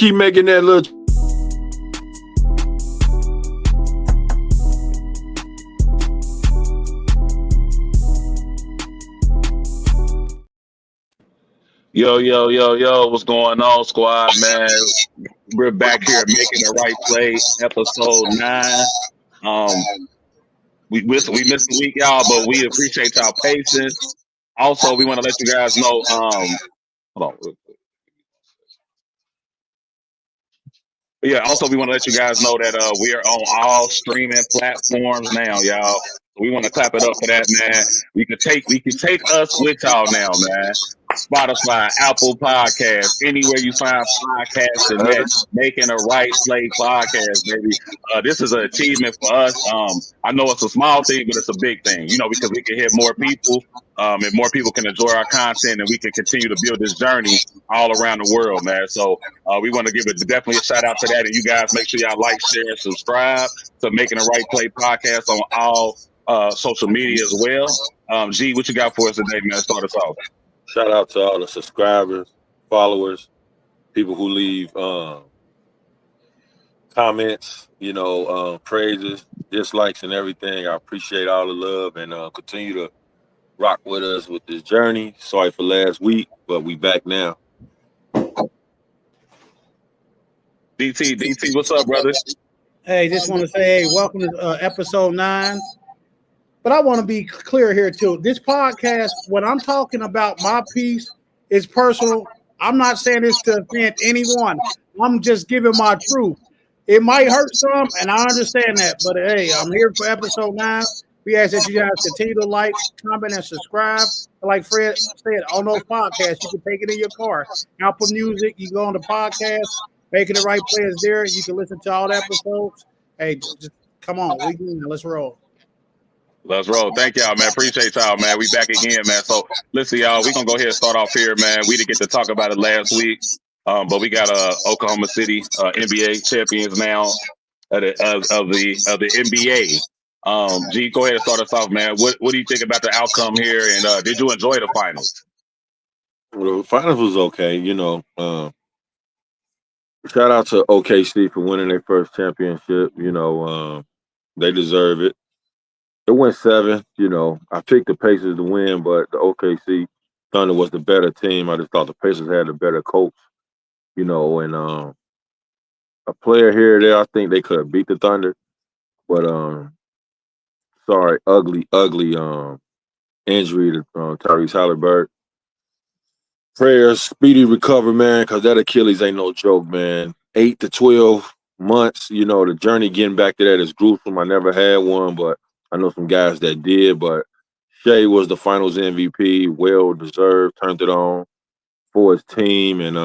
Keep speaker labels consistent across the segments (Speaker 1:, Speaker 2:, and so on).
Speaker 1: keep making that little.
Speaker 2: Yo, what's going on, squad, man? We're back here making the right play, episode 9. We missed a week, y'all, but we appreciate y'all patience. Also, we want to let you guys know, hold on. Yeah, also we want to let you guys know that we are on all streaming platforms now, y'all. We want to clap it up for that, man. We can take us with y'all now, man. Spotify, Apple Podcasts, anywhere you find podcasts, and that Making the Right Play podcast, baby. This is an achievement for us. I know it's a small thing, but it's a big thing, because we can hit more people, and more people can enjoy our content, and we can continue to build this journey all around the world, man. So we want to give it definitely a shout out to that, and you guys make sure y'all like, share, and subscribe to Making the Right Play podcast on all social media as well. G, what you got for us today, man? Start us off.
Speaker 3: Shout out to all the subscribers, followers, people who leave comments, praises, dislikes, and everything. I appreciate all the love and continue to rock with us with this journey. Sorry for last week, but we back now.
Speaker 2: DT, what's up, brother?
Speaker 4: Hey, just want to say, hey, welcome to episode 9. But I want to be clear here, too. This podcast, when I'm talking about my piece, is personal. I'm not saying this to offend anyone. I'm just giving my truth. It might hurt some, and I understand that. But, hey, I'm here for episode 9. We ask that you guys continue to like, comment, and subscribe. Like Fred said, on those podcasts, you can take it in your car. Apple Music, you go on the podcast, Making the Right Play is there. You can listen to all the episodes. Hey, just come on. Let's roll.
Speaker 2: Let's roll. Thank y'all, man. Appreciate y'all, man. We back again, man. So listen, y'all, we're gonna go ahead and start off here, man. We didn't get to talk about it last week. But we got Oklahoma City NBA champions now of the NBA. G, go ahead and start us off, man. What do you think about the outcome here? And did you enjoy the finals?
Speaker 3: Well, the finals was okay, shout out to OKC for winning their first championship. They deserve it. It went 7. I picked the Pacers to win, but the OKC Thunder was the better team. I just thought the Pacers had the better coach, and a player here or there, I think they could have beat the Thunder. But ugly injury to Tyrese Halliburton. Prayers, speedy recovery, man, because that Achilles ain't no joke, man. 8 to 12 months, the journey getting back to that is gruesome. I never had one, but I know some guys that did, but Shea was the finals MVP, well deserved, turned it on for his team, and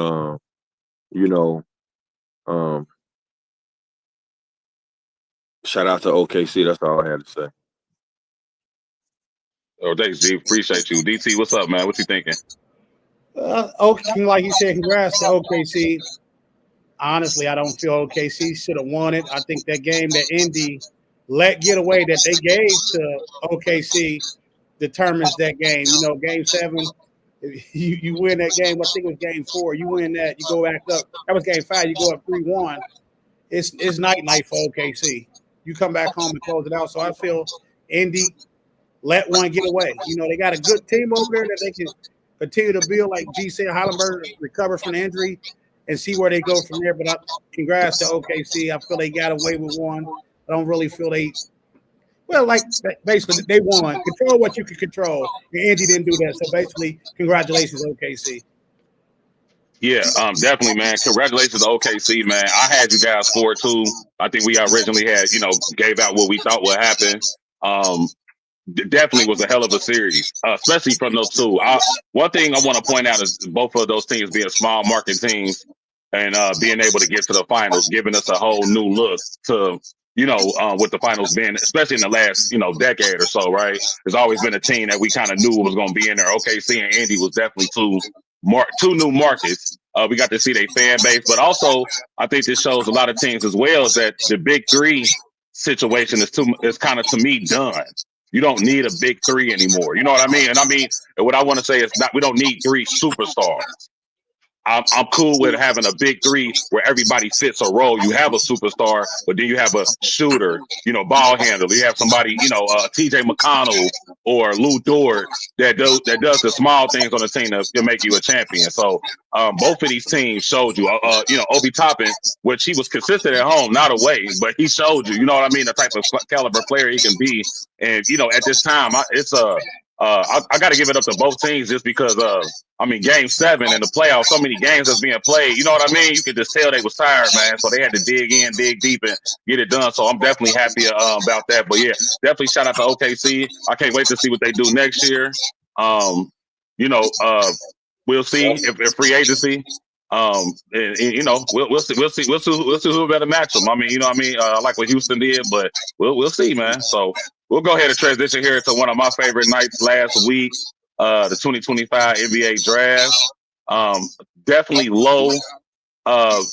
Speaker 3: shout out to OKC. That's all I had to say.
Speaker 2: Oh, thanks, G. Appreciate you. DT, what's up, man? What you thinking?
Speaker 4: Okay, like you said, congrats to OKC. Honestly, I don't feel OKC should have won it. I think that game that Indy let get away that they gave to OKC determines that game. Game 7, you win that game. I think it was game 4. You win that, you go back up. That was game 5. You go up 3-1. It's night for OKC. You come back home and close it out. So I feel Indy let one get away. They got a good team over there that they can continue to build. Like G said, Halliburton recover from the injury and see where they go from there. But congrats to OKC. I feel they got away with one. I don't really feel basically they won. Control what you can control. And Angie didn't do that. So basically, congratulations, OKC.
Speaker 2: Yeah, definitely, man. Congratulations to OKC, man. I had you guys 4-2. I think we originally had, gave out what we thought would happen. Definitely was a hell of a series, especially from those two. One thing I want to point out is both of those teams being small market teams and being able to get to the finals, giving us a whole new look to, with the finals being, especially in the last, decade or so, right? There's always been a team that we kind of knew was going to be in there. OKC and Indy was definitely two new markets. We got to see their fan base, but also I think this shows a lot of teams as well is that the big 3 situation is kind of, to me, done. You don't need a big 3 anymore. You know what I mean? And what I want to say is we don't need 3 superstars. I'm cool with having a big three where everybody fits a role. You have a superstar, but then you have a shooter, ball handler. You have somebody, TJ McConnell or Lou Dort that does the small things on the team to make you a champion. So both of these teams showed you, Obi Toppin, which he was consistent at home, not away, but he showed you, the type of caliber player he can be. And, at this time, I got to give it up to both teams just because, Game 7 in the playoffs, so many games that's being played. You know what I mean? You could just tell they was tired, man. So they had to dig deep, and get it done. So I'm definitely happy about that. But yeah, definitely shout out to OKC. I can't wait to see what they do next year. We'll see if free agency. We'll see who better match them. I like what Houston did, but we'll see, man. So we'll go ahead and transition here to one of my favorite nights last week, the 2025 NBA draft. Definitely low. I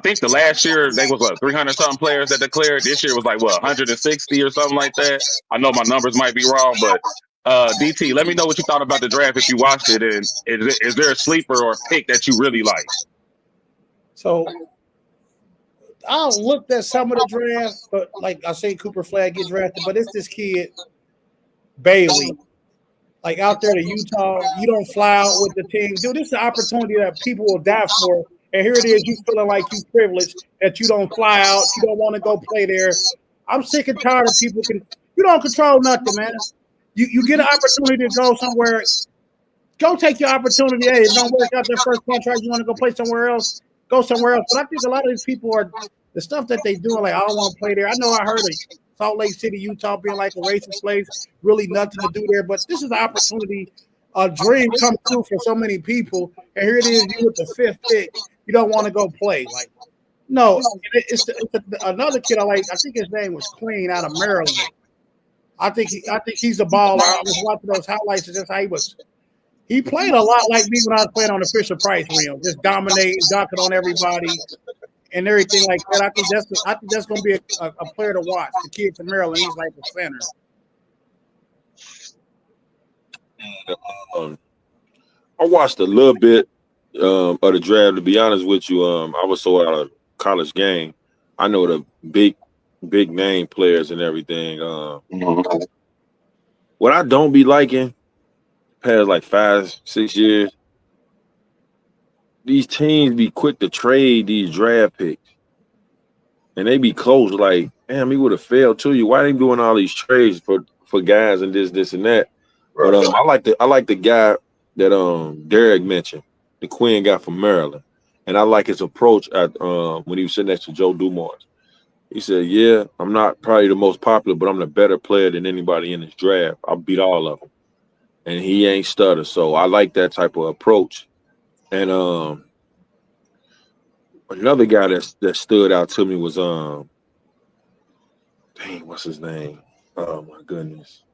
Speaker 2: think the last year they was 300 something players that declared. This year was 160 or something like that. I know my numbers might be wrong, but DT, let me know what you thought about the draft if you watched it, and is there a sleeper or a pick that you really like?
Speaker 4: So I looked at some of the drafts, but like I say, Cooper Flag get drafted, but it's this kid Bailey, out there to Utah. You don't fly out with the team, dude. This is an opportunity that people will die for, and here it is. You feeling like you privileged that you don't fly out, you don't want to go play there. I'm sick and tired of people. You don't control nothing, man. You get an opportunity to go somewhere. Go take your opportunity. Hey, if it don't work out their first contract, you want to go play somewhere else, go somewhere else. But I think a lot of these people are the stuff that they do. I don't want to play there. I know I heard of Salt Lake City, Utah being like a racist place, really nothing to do there. But this is an opportunity, a dream come true for so many people. And here it is, you with the 5th pick. You don't want to go play. No, it's another kid I like. I think his name was Queen out of Maryland. I think he's a baller. I was watching those highlights and just how he was. He played a lot like me when I was playing on the Fisher Price rim, just dominating, dunking on everybody, and everything like that. I think that's going to be a player to watch. The kid from Maryland, he's like a center.
Speaker 3: I watched a little bit of the draft. To be honest with you, I was so out of college game. I know the big name players and everything. What I don't be liking past 5-6 years, these teams be quick to trade these draft picks, and they be close. Damn, he would have failed to you. Why they doing all these trades for guys and this and that? But I like the guy that Derek mentioned, the Quinn guy from Maryland, and I like his approach at when he was sitting next to Joe Dumars. He said, yeah, I'm not probably the most popular, but I'm the better player than anybody in this draft. I'll beat all of them. And he ain't stutter. So I like that type of approach. And another guy that stood out to me was, what's his name? Oh, my goodness.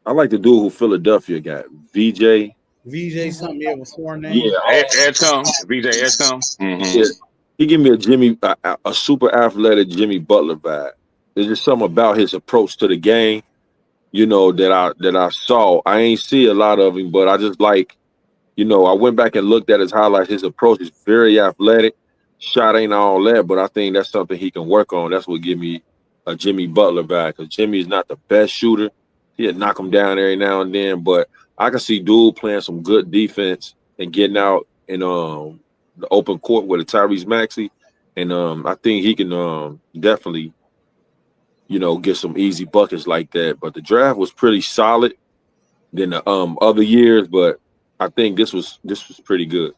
Speaker 3: I like the dude who Philadelphia got, VJ
Speaker 4: something, yeah, with 4 names.
Speaker 2: Yeah, Edgecombe. VJ Edgecombe. Mm-hmm.
Speaker 3: Yeah. He gave me a super athletic Jimmy Butler vibe. There's just something about his approach to the game, that I saw. I ain't see a lot of him, but I just I went back and looked at his highlights. His approach is very athletic. Shot ain't all that, but I think that's something he can work on. That's what give me a Jimmy Butler vibe, because Jimmy is not the best shooter. He'll knock him down every now and then, but I can see dude playing some good defense and getting out in the open court with a Tyrese Maxey, and I think he can definitely, get some easy buckets like that. But the draft was pretty solid than the other years, but I think this was pretty good.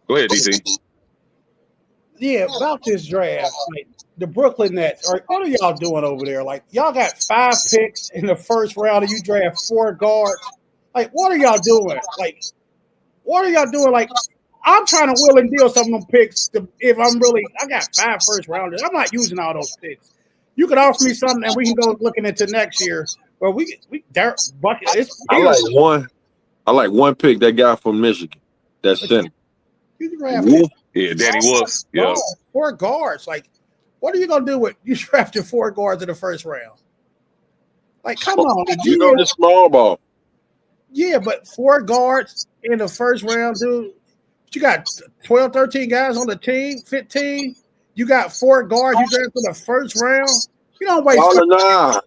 Speaker 2: Go ahead, DC.
Speaker 4: Yeah, about this draft, the Brooklyn Nets. What are y'all doing over there? Y'all got 5 picks in the first round, and you draft 4 guards. What are y'all doing? What are y'all doing? I'm trying to will and deal some of them picks. I got 5 first rounders. I'm not using all those picks. You could offer me something, and we can go looking into next year. Where bucket.
Speaker 3: I like one pick. That guy from Michigan. That's center.
Speaker 4: You draft
Speaker 2: Yeah, Danny Wolf. Yeah,
Speaker 4: 4 guards. What are you gonna do with you drafted 4 guards in the first round? Come on,
Speaker 3: the small ball.
Speaker 4: Yeah, but 4 guards in the first round, dude. You got 12, 13 guys on the team, 15. You got 4 guards you drafted in the first round. You don't waste.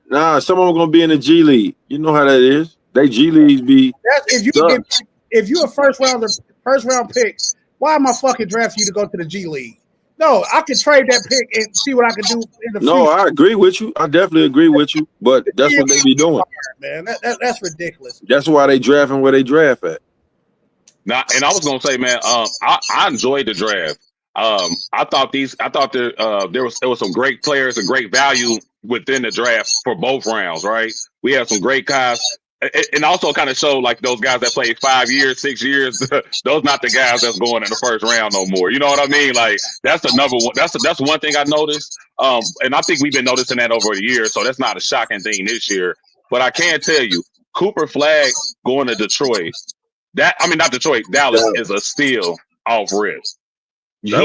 Speaker 3: Nah. Some of them gonna be in the G League. You know how that is. They G Leagues be.
Speaker 4: That's if you a first round pick. Why am I fucking drafting you to go to the G League? No, I can trade that pick and see what I can do in the future.
Speaker 3: No, I agree with you. I definitely agree with you. But that's what they be doing,
Speaker 4: man. That's ridiculous.
Speaker 3: That's why they drafting where they draft at.
Speaker 2: Now, and I was gonna say, man, I enjoyed the draft. I thought there was some great players and great value within the draft for both rounds. Right, we have some great guys. And also kind of show like those guys that played 5 years, 6 years, those not the guys that's going in the first round no more. You know what I mean? Like that's the number one. That's one thing I noticed. And I think we've been noticing that over the years, so that's not a shocking thing this year. But I can tell you, Cooper Flag going to Detroit. Not Detroit. Dallas is a steal off rip. Yeah,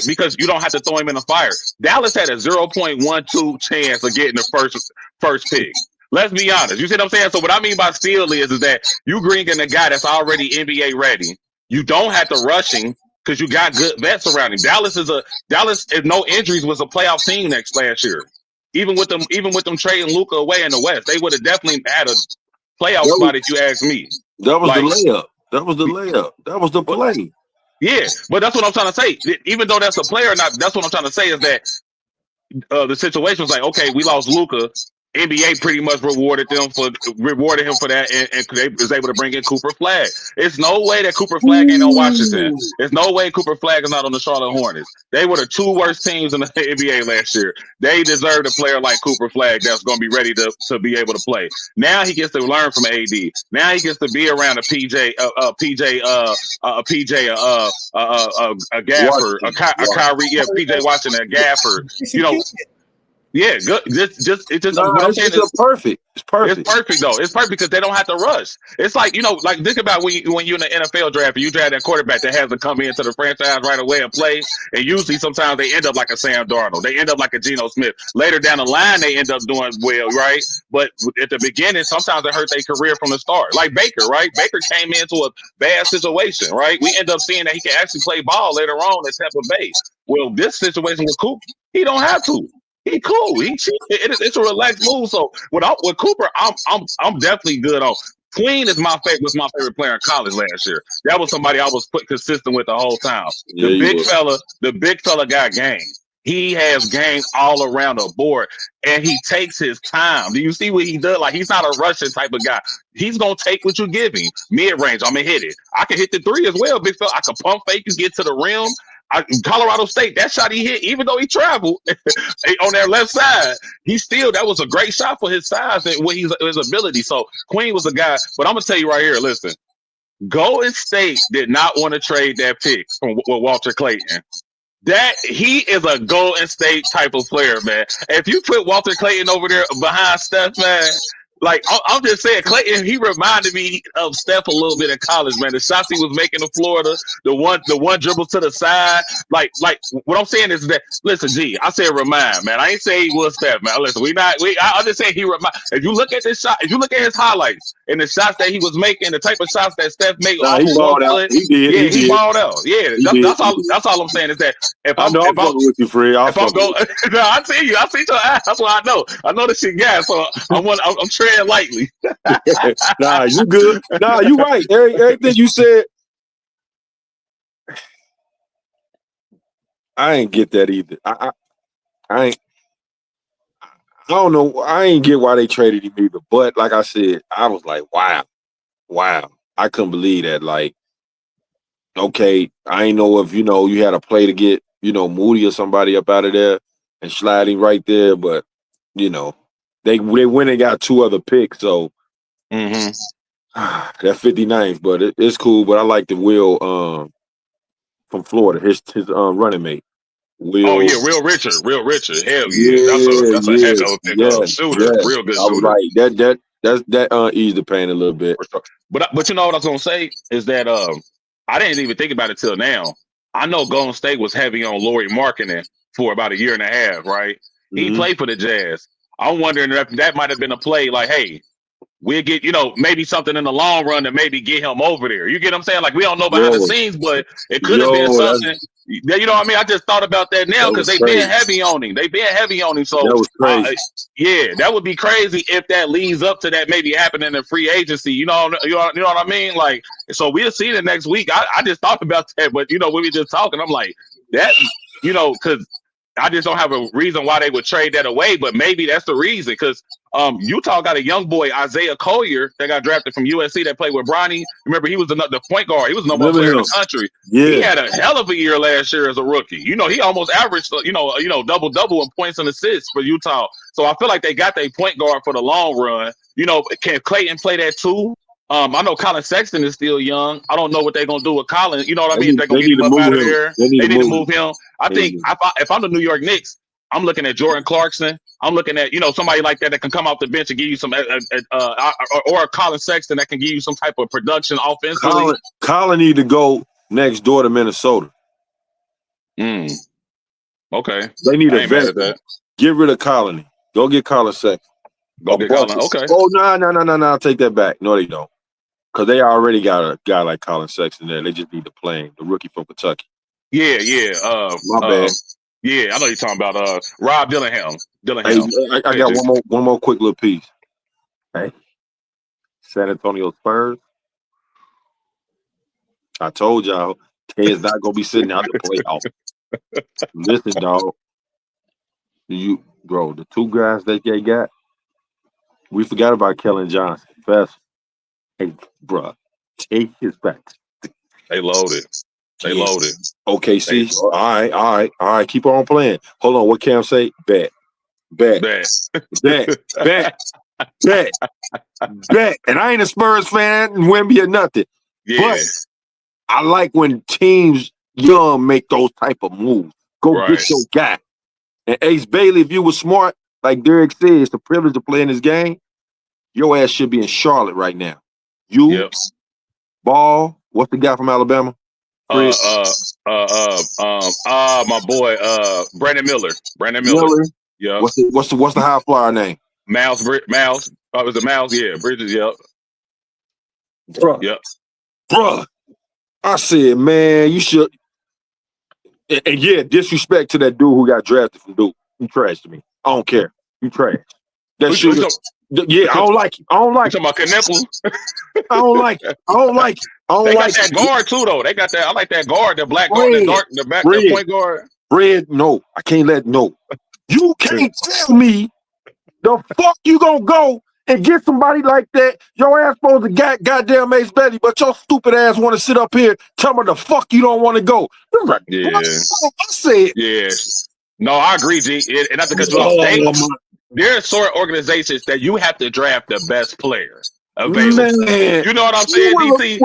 Speaker 2: because you don't have to throw him in the fire. Dallas had a 0.12 chance of getting the first pick. Let's be honest. You see what I'm saying? So what I mean by steal is that you bring in a guy that's already NBA ready. You don't have to rush him because you got good vets around him. Dallas, if no injuries, was a playoff team last year. Even with them trading Luka away in the West, they would have definitely had a playoff spot if you ask me.
Speaker 3: That was the layup. That was the layup. That was the play.
Speaker 2: Yeah, but that's what I'm trying to say. Even though that's a player or not, that's what I'm trying to say is that the situation was like, okay, we lost Luka. NBA pretty much rewarded him for that, and they was able to bring in Cooper Flag. It's no way that Cooper Flag ain't on Washington. There's no way Cooper Flag is not on the Charlotte Hornets. They were the 2 worst teams in the NBA last year. They deserved a player like Cooper Flag that's going to be ready to be able to play. Now he gets to learn from AD. Now he gets to be around a PJ, a Gafford, a Kyrie, PJ Washington, a Gafford. You know. Yeah, good. It's
Speaker 3: perfect. It's perfect.
Speaker 2: It's perfect though. It's perfect because they don't have to rush. It's like, like think about when you're in the NFL draft and you draft that quarterback that has to come into the franchise right away and play. And usually sometimes they end up like a Sam Darnold. They end up like a Geno Smith. Later down the line, they end up doing well, right? But at the beginning, sometimes it hurt their career from the start. Like Baker, right? Baker came into a bad situation, right? We end up seeing that he can actually play ball later on at Tampa Bay. Well, this situation with Cooper, he don't have to. He cool. It's a relaxed move. So with Cooper, I'm definitely good on. Queen was my favorite player in college last year. That was somebody I was consistent with the whole time. The big fella got game. He has game all around the board, and he takes his time. Do you see what he does? Like he's not a Russian type of guy. He's gonna take what you give him. Mid range, I'm gonna hit it. I can hit the 3 as well, big fella. I can pump fake and get to the rim. Colorado State, that shot he hit, even though he traveled on their left side, that was a great shot for his size and his ability. So Queen was a guy, but I'm gonna tell you right here, listen, Golden State did not want to trade that pick with Walter Clayton. That he is a Golden State type of player, man. If you put Walter Clayton over there behind Steph, man. Like, I'm just saying, Clayton, he reminded me of Steph a little bit in college, man. The shots he was making in Florida, the one dribble to the side. Like what I'm saying is that, listen, I said remind, man. I ain't say he was Steph, man. Listen, I'm just saying he remind. If you look at this shot, if you look at his highlights and the shots that he was making, the type of shots that Steph made,
Speaker 3: he balled out.
Speaker 2: He balled out. Yeah, that's all I'm saying is that
Speaker 3: I'm with you, Fred.
Speaker 2: I see you. I see your ass. That's what I know. I know this shit gas, so I'm treading lightly.
Speaker 3: Nah, you good. Nah, you right. Everything you said. I ain't get that either. I don't know. I ain't get why they traded him either. But like I said, I was like, wow. I couldn't believe that. Like, okay, I ain't know if you had a play to get Moody or somebody up out of there and slide him right there, but They went and got 2 other picks, so that 59th, but it's cool. But I like the Will from Florida, his running mate. Will.
Speaker 2: Oh yeah, Real Richard. Hell yeah, that's a heck of a shooter, real good shooter.
Speaker 3: Right, that eased the pain a little bit.
Speaker 2: But you know what I was gonna say is that I didn't even think about it till now. I know Golden State was heavy on Lauri Markkanen for about a year and a half, right? He played for the Jazz. I'm wondering if that might have been a play like, hey, we'll get, maybe something in the long run to maybe get him over there. You get what I'm saying? Like, we don't know behind the scenes, but it could have been something. You know what I mean? I just thought about that now because they've been heavy on him. They've been heavy on him. So
Speaker 3: that was crazy.
Speaker 2: Yeah, that would be crazy if that leads up to that maybe happening in free agency. You know what I mean? Like, so we'll see it next week. I just thought about that, but when we just talking, I'm like that, because I just don't have a reason why they would trade that away, but maybe that's the reason. Because Utah got a young boy, Isaiah Collier, that got drafted from USC that played with Bronny. Remember, he was the point guard. He was the number one player in the country. Yeah. He had a hell of a year last year as a rookie. He almost averaged, double in points and assists for Utah. So I feel like they got their point guard for the long run. Can Clayton play that too? I know Colin Sexton is still young. I don't know what they're gonna do with Colin. You know what I mean? They're gonna get him up out of there. They need to move him. I think if I'm the New York Knicks, I'm looking at Jordan Clarkson. I'm looking at somebody like that can come off the bench and give you some, or Colin Sexton that can give you some type of production offensively.
Speaker 3: Colin need to go next door to Minnesota.
Speaker 2: Okay.
Speaker 3: They need a vet. Get rid of Colony. Go get Colin Sexton.
Speaker 2: Go get Colin. Okay.
Speaker 3: Oh no! I'll take that back. No, they don't. Because they already got a guy like Colin Sexton there. They just need to play him, the rookie from Kentucky.
Speaker 2: Yeah.
Speaker 3: My bad.
Speaker 2: Yeah, I know you're talking about Rob Dillingham.
Speaker 3: Hey, I got one more quick little piece. Hey, San Antonio Spurs. I told y'all, Ted's not gonna be sitting out the playoffs. Listen, dog. The two guys that they got. We forgot about Kellen Johnson. Fast. Hey, bro, take his back.
Speaker 2: They loaded. Loaded.
Speaker 3: OKC. All right. Keep on playing. Hold on. What Cam say? Bet. And I ain't a Spurs fan and Wemby or nothing.
Speaker 2: Yeah.
Speaker 3: But I like when teams young make those type of moves. Go get your guy. And Ace Bailey, if you were smart, like Derek said, it's a privilege to play in this game. Your ass should be in Charlotte right now. Ball. What's the guy from Alabama?
Speaker 2: My boy, Brandon Miller. Yeah.
Speaker 3: What's the high flyer name?
Speaker 2: Miles. Oh, was it Miles? Yeah, Bridges. Yep.
Speaker 3: Bruh.
Speaker 2: Yep.
Speaker 3: Bruh. I said, man, you should. And yeah, disrespect to that dude who got drafted from Duke. You trash to me. I don't care. You trash. That shit. Yeah, I don't like it.
Speaker 2: You talking about Knuckles?
Speaker 3: I don't like it.
Speaker 2: They got that guard too, though. They got that. I like that guard, the black guard, the point guard.
Speaker 3: Red, no, I can't let no. You can't tell me the fuck you gonna go and get somebody like that. Your ass supposed to get goddamn Ace Betty, but your stupid ass want to sit up here tell me the fuck you don't want to go. Like,
Speaker 2: yeah,
Speaker 3: I said.
Speaker 2: Yeah. No, I agree, G. And not because there are sort of organizations that you have to draft the best player available. Man. You know what I'm saying, DC?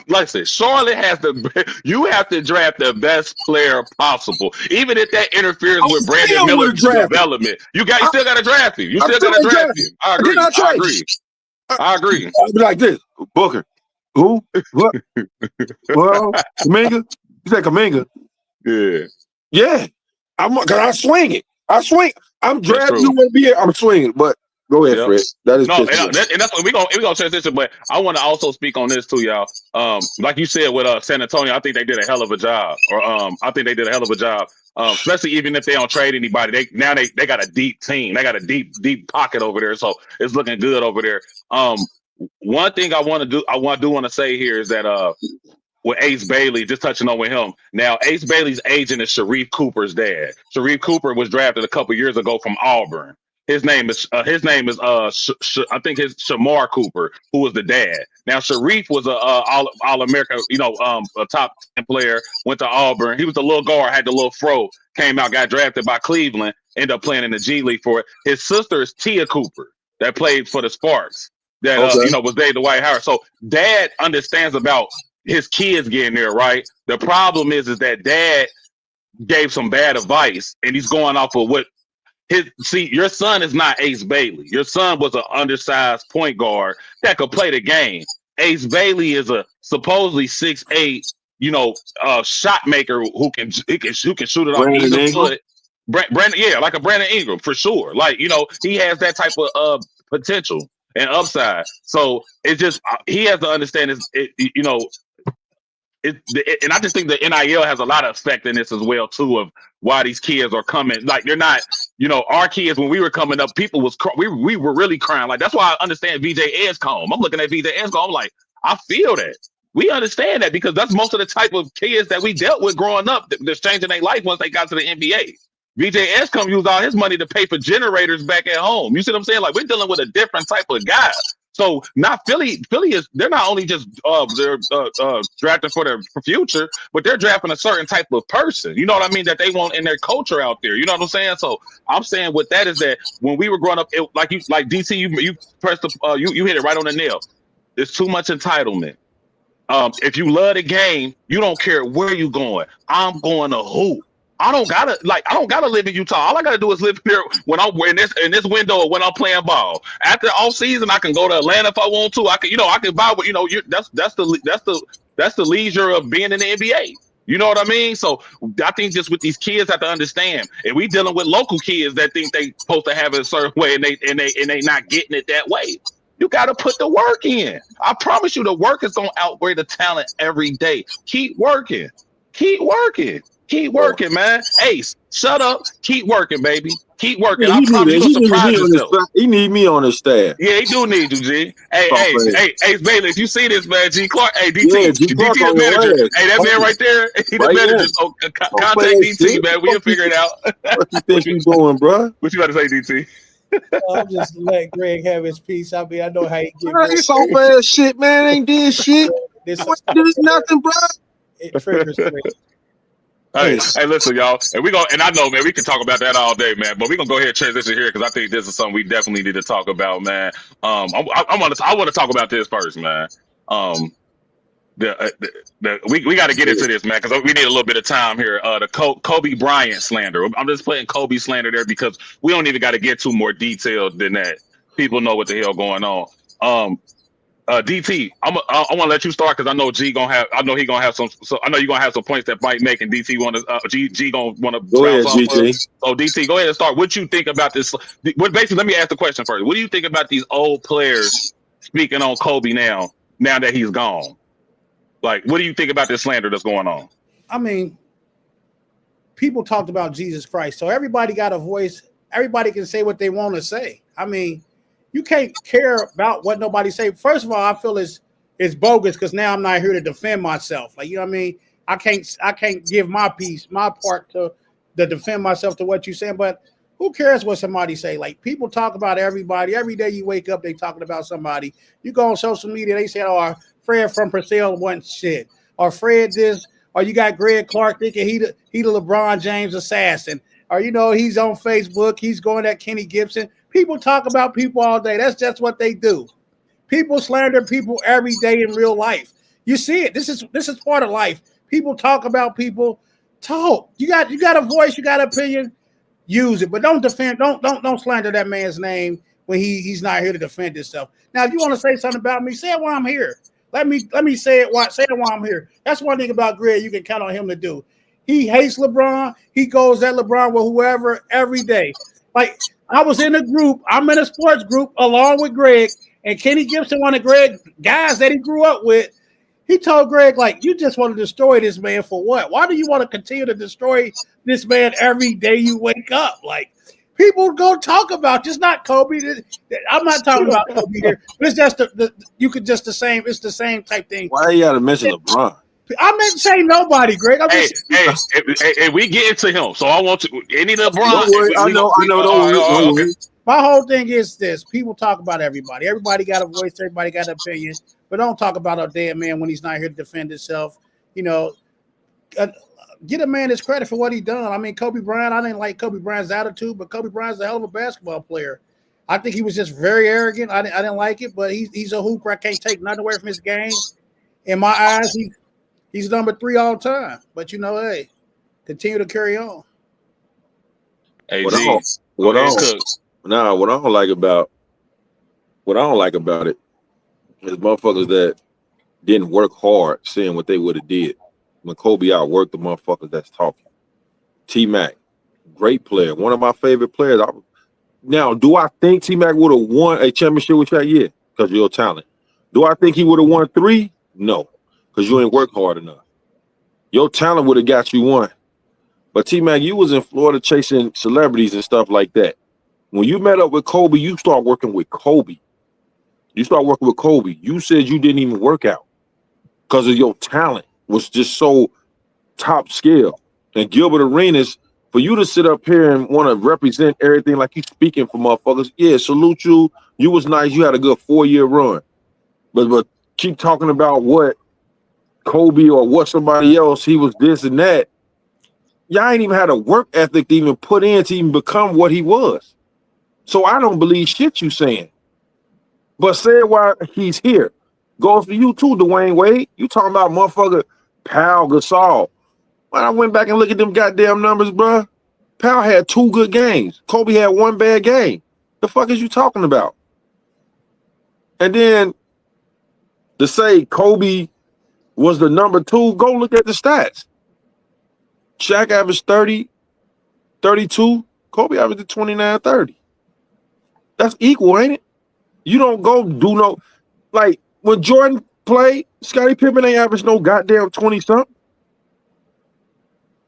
Speaker 2: Listen, Charlotte has you have to draft the best player possible. Even if that interferes with Brandon Miller's development. You still gotta draft him. I agree.
Speaker 3: I'll be like this. Booker. Who? What? Well, Kaminga? You said Kaminga?
Speaker 2: Yeah.
Speaker 3: Yeah. Cause I swing it. I'm drafting you won't be here. I'm swinging, but go ahead, Fred. That is
Speaker 2: and that's what we're gonna transition. But I want to also speak on this too, y'all. Like you said with San Antonio, I think they did a hell of a job. Especially even if they don't trade anybody. They got a deep team. They got a deep pocket over there. So it's looking good over there. One thing I want to say here is that with Ace Bailey, just touching on with him. Now, Ace Bailey's agent is Sharif Cooper's dad. Sharif Cooper was drafted a couple years ago from Auburn. His name is I think his Shamar Cooper, who was the dad. Now, Sharif was a All-America, a top 10 player, went to Auburn. He was the little guard, had the little fro, came out, got drafted by Cleveland, ended up playing in the G League for it. His sister is Tia Cooper that played for the Sparks. That was dated Dwight Howard. So dad understands about his kids getting there, right? The problem is that dad gave some bad advice, and he's going off of what your son is not Ace Bailey. Your son was an undersized point guard that could play the game. Ace Bailey is a supposedly 6'8", shot maker who can shoot it off either foot. Brandon, like a Brandon Ingram for sure. Like, he has that type of potential and upside. So it's just he has to understand and I just think the NIL has a lot of effect in this as well too, of why these kids are coming. Like they're not, our kids when we were coming up, people was we were really crying. Like that's why I understand VJ Edgecombe. I'm looking at VJ Edgecombe, I'm like, I feel that. We understand that because that's most of the type of kids that we dealt with growing up that's changing their life once they got to the NBA. VJ Edgecombe used all his money to pay for generators back at home. You see what I'm saying? Like we're dealing with a different type of guy. So not Philly is they're not only just they're drafting for their future, but they're drafting a certain type of person. You know what I mean? That they want in their culture out there. You know what I'm saying? So I'm saying with that is that when we were growing up, like DT, you pressed you hit it right on the nail. There's too much entitlement. If you love the game, you don't care where you going. I'm going to hoop. I don't gotta live in Utah. All I gotta do is live here when I'm in this window when I'm playing ball. After off season, I can go to Atlanta if I want to. I can buy what that's the leisure of being in the NBA. You know what I mean? So I think just with these kids have to understand, and we dealing with local kids that think they supposed to have it a certain way and they not getting it that way. You got to put the work in. I promise you the work is going to outweigh the talent every day. Keep working. Keep working. Keep working, man. Ace, shut up. Keep working, baby. Keep working. I promise you'll surprise yourself.
Speaker 3: He need me on his staff.
Speaker 2: Yeah, he do need you, G. Hey, Ace Bailey, if you see this, man, G Clark, hey, DT,
Speaker 3: Yeah,
Speaker 2: DT the manager. Hey, that man right there, he the manager. So contact DT, man. We'll figure it out.
Speaker 3: What you think you doing, bro?
Speaker 2: What you got to say, DT?
Speaker 4: I'm just let Greg have his piece. I mean, I know how he get.
Speaker 3: It's so bad shit, man. Ain't did shit. This is nothing, bro.
Speaker 4: It triggers Greg.
Speaker 2: Hey, listen, y'all, and I know, man, we can talk about that all day, man. But we're gonna go ahead and transition here because I think this is something we definitely need to talk about, man. I want to talk about this first, man. We got to get into this, man, because we need a little bit of time here. The Kobe Bryant slander. I'm just putting Kobe slander there because we don't even got to get too more detailed than that. People know what the hell going on. DT, I want to let you start because I know G gonna have. I know he gonna have some. So I know you're gonna have some points that might make, and DT want to. G gonna want to.
Speaker 3: Go ahead, GT.
Speaker 2: So DT, go ahead and start. What you think about this? Basically, let me ask the question first. What do you think about these old players speaking on Kobe now that he's gone? Like, what do you think about this slander that's going on?
Speaker 4: I mean, people talked about Jesus Christ, so everybody got a voice. Everybody can say what they want to say. I mean, you can't care about what nobody say. First of all, I feel it's bogus because now I'm not here to defend myself. Like, you know what I mean? I can't give my piece, my part to defend myself to what you're saying. But who cares what somebody say? Like, people talk about everybody. Every day you wake up, they talking about somebody. You go on social media, they say, "Oh, Fred from Purcell wasn't shit," or Fred this, or you got Greg Clark thinking he the LeBron James assassin, or he's on Facebook, he's going at Kenny Gibson. People talk about people all day. That's just what they do. People slander people every day in real life. You see it. This is part of life. People talk about people. Talk. You got a voice. You got an opinion. Use it, but don't defend. Don't slander that man's name when he's not here to defend himself. Now, if you want to say something about me, say it while I'm here. Let me say it while I'm here. That's one thing about Greg you can count on him to do. He hates LeBron. He goes at LeBron with whoever every day. Like, I was in a group. I'm in a sports group along with Greg, and Kenny Gibson, one of Greg's guys that he grew up with. He told Greg, like, you just want to destroy this man for what? Why do you want to continue to destroy this man every day you wake up? Like, people go talk about, just not Kobe. I'm not talking about Kobe here. It's just the same. It's the same type thing.
Speaker 3: Why you got to mention LeBron?
Speaker 4: I meant to say nobody, Greg.
Speaker 2: Hey, we get into him. So I want to any LeBron.
Speaker 3: I know.
Speaker 4: My whole thing is this: people talk about everybody. Everybody got a voice. Everybody got an opinion. But don't talk about a dead man when he's not here to defend himself. Get a man his credit for what he done. I mean, Kobe Bryant. I didn't like Kobe Bryant's attitude, but Kobe Bryant's a hell of a basketball player. I think he was just very arrogant. I didn't like it, but he's a hooper. I can't take nothing away from his game. In my eyes, he's number 3 all time. But hey, continue to carry on.
Speaker 2: Hey,
Speaker 3: what I don't like about it is motherfuckers that didn't work hard seeing what they would have did when Kobe outworked the motherfuckers that's talking. T-Mac, great player, one of my favorite players. Now, do I think T-Mac would have won a championship with Shaq? Yeah, because of your talent. Do I think he would have won 3? No, because you ain't worked hard enough. Your talent would have got you one. But T-Mac, you was in Florida chasing celebrities and stuff like that. When you met up with Kobe, you start working with Kobe. You start working with Kobe. You said you didn't even work out because of your talent was just so top scale. And Gilbert Arenas, for you to sit up here and want to represent everything like you speaking for motherfuckers, yeah, salute you. You was nice. You had a good 4-year run. But keep talking about what Kobe or what somebody else, he was this and that. Y'all ain't even had a work ethic to even put in to even become what he was. So I don't believe shit you saying. But say it while he's here. Goes for you too, Dwayne Wade. You talking about motherfucker Pal Gasol. When I went back and looked at them goddamn numbers, bro, Pal had 2 good games. Kobe had 1 bad game. The fuck is you talking about? And then to say Kobe was the number 2, go look at the stats. Shaq averaged 30, 32. Kobe averaged 29, 30. That's equal, ain't it? You don't go do no, like when Jordan played, Scottie Pippen ain't averaged no goddamn 20-something.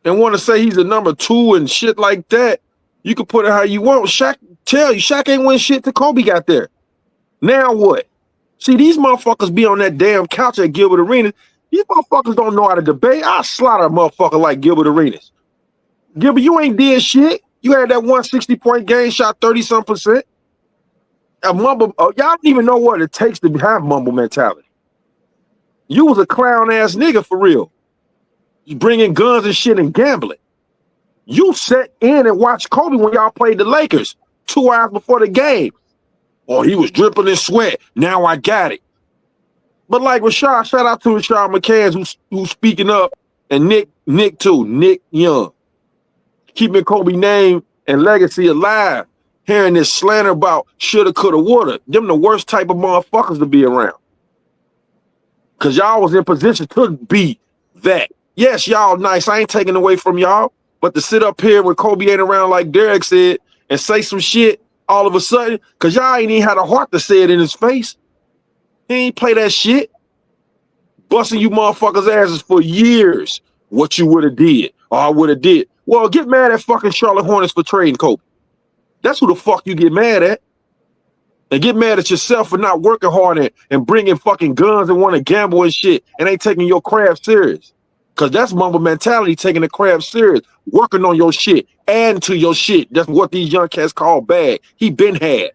Speaker 3: And want to say he's a number 2 and shit like that. You can put it how you want. Shaq tell you, Shaq ain't win shit till Kobe got there. Now what? See, these motherfuckers be on that damn couch at Gilbert Arenas. These motherfuckers don't know how to debate. I'll slaughter a motherfucker like Gilbert Arenas. Gilbert, you ain't did shit. You had that 160-point game, shot 30-some%. A mumble, y'all don't even know what it takes to have mumble mentality. You was a clown ass nigga for real. You bringing guns and shit and gambling. You sat in and watched Kobe when y'all played the Lakers 2 hours before the game. Oh, he was dripping in sweat. Now I got it. But like Rashad, shout out to Rashad McCann who's speaking up, and Nick too, Nick Young. Keeping Kobe's name and legacy alive. Hearing this slander about shoulda, coulda, woulda. Them the worst type of motherfuckers to be around. Because y'all was in position to be that. Yes, y'all nice. I ain't taking away from y'all. But to sit up here when Kobe ain't around like Derek said and say some shit all of a sudden, because y'all ain't even had a heart to say it in his face. He ain't play that shit. Busting you motherfuckers' asses for years. What you would have did. Or I would have did. Well, get mad at fucking Charlotte Hornets for trading Kobe. That's who the fuck you get mad at. And get mad at yourself for not working hard and bringing fucking guns and want to gamble and shit and ain't taking your craft serious. Because that's mumble mentality, taking the craft serious, working on your shit, adding to your shit. That's what these young cats call bad. He been had.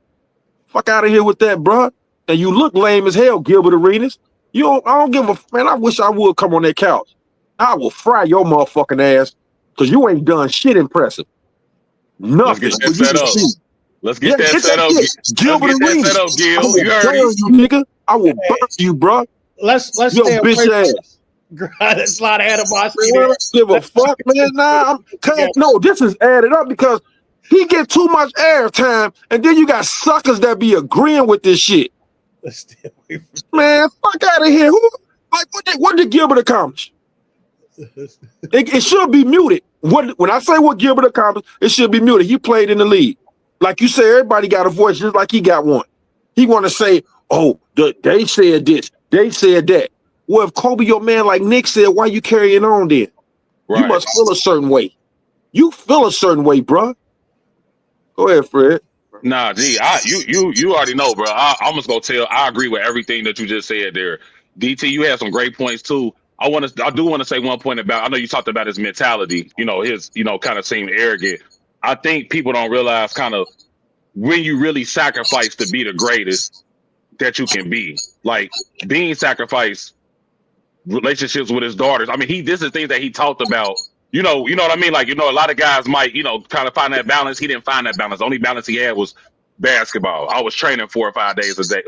Speaker 3: Fuck out of here with that, bruh. And you look lame as hell, Gilbert Arenas. I don't give a man. I wish I would come on that couch. I will fry your motherfucking ass because you ain't done shit impressive. Nothing.
Speaker 2: Let's get that set up. Let's get that set up.
Speaker 3: Gilbert Arenas.
Speaker 2: Gil.
Speaker 3: I will burn you, nigga. I will burn you, bro.
Speaker 4: Let's
Speaker 3: yo,
Speaker 4: stay
Speaker 3: bitch
Speaker 4: away
Speaker 3: ass.
Speaker 4: That's a lot of animosity.
Speaker 3: I don't give a fuck, man. Nah, no, this is added up because he get too much airtime, and then you got suckers that be agreeing with this shit.
Speaker 4: Let's stay away from
Speaker 3: Man, fuck out of here. What did Gilbert accomplish? It should be muted. When I say what Gilbert accomplished, it should be muted. He played in the league. Like you say, everybody got a voice just like he got one. He want to say, oh, they said this, they said that. Well, if Kobe, your man, like Nick said, why you carrying on then? Right. You must feel a certain way. You feel a certain way, bro. Go ahead, Fred.
Speaker 2: Nah, you already know, bro. I'm just gonna tell. I agree with everything that you just said there. DT, you had some great points too. I do want to say one point about. I know you talked about his mentality. His kind of seemed arrogant. I think people don't realize kind of when you really sacrifice to be the greatest that you can be. Like being sacrificed, relationships with his daughters. I mean, this is things that he talked about. You know what I mean? Like, a lot of guys might, kind of find that balance. He didn't find that balance. The only balance he had was basketball. I was training 4 or 5 days a day,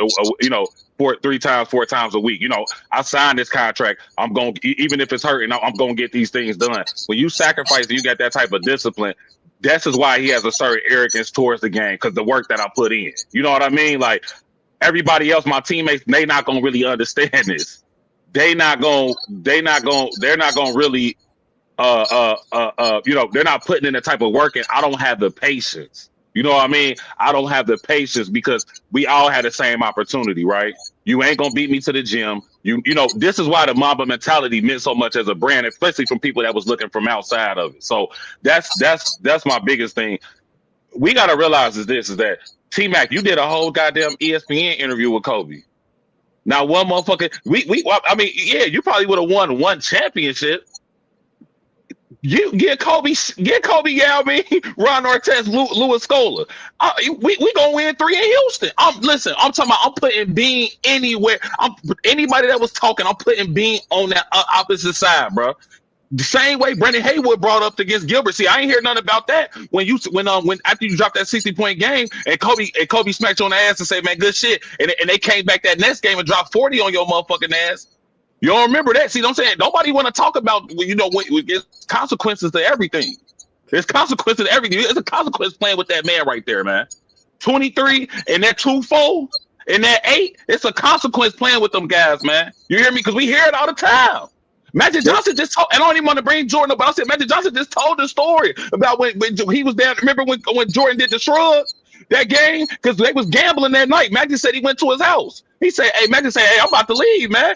Speaker 2: 4 times a week. I signed this contract. I'm going to, even if it's hurting, I'm going to get these things done. When you sacrifice and you got that type of discipline, that's just why he has a certain arrogance towards the game, because the work that I put in. You know what I mean? Like everybody else, my teammates, they not going to really understand this. They're not going to really, they're not putting in the type of work, and I don't have the patience. You know what I mean? I don't have the patience because we all had the same opportunity, right? You ain't gonna beat me to the gym. You know, this is why the Mamba mentality meant so much as a brand, especially from people that was looking from outside of it. So that's my biggest thing. We gotta realize is that T-Mac, you did a whole goddamn ESPN interview with Kobe. Now one motherfucker, you probably would have won one championship. You get Kobe, Ron Artest, Louis Scola. We gonna win 3 in Houston. I'm talking about. I'm putting Bean anywhere. Anybody that was talking. I'm putting Bean on that opposite side, bro. The same way Brendan Haywood brought up against Gilbert. See, I ain't hear nothing about that when after you dropped that 60-point game and Kobe smacked you on the ass and said, "Man, good shit," and they came back that next game and dropped 40 on your motherfucking ass. You don't remember that? See what I'm saying? Nobody want to talk about, there's consequences to everything. There's consequences to everything. There's a consequence playing with that man right there, man. 23 and that 2-4 and that 8, it's a consequence playing with them guys, man. You hear me? Because we hear it all the time. Magic Johnson just told, I don't even want to bring Jordan up, but I said Magic Johnson just told the story about when he was down. Remember when Jordan did the shrug that game? Because they was gambling that night. Magic said he went to his house. He said, Magic said, I'm about to leave, man.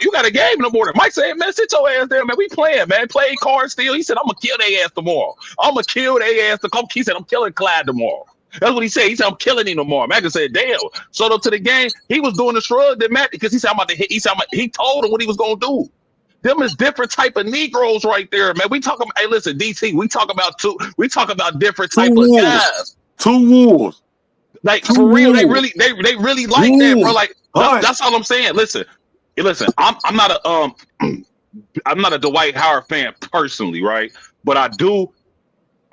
Speaker 2: You got a game in the morning. Mike said, man, sit your ass there, man. We playing, man. Play cards still. He said, I'm going to kill their ass tomorrow. He said, I'm killing Clyde tomorrow. That's what he said. He said, I'm killing him tomorrow. Magic said, damn. So up to the game, he was doing the shrug that Magic, because he said, I'm about to hit. He told him what he was going to do. Them is different type of Negroes right there, man. We talk about, hey, listen, DT, we talk about different type of guys.
Speaker 3: 2 wars.
Speaker 2: Like for real, they really like that, bro. Like that's all I'm saying. Listen, I'm not a Dwight Howard fan personally, right? But I do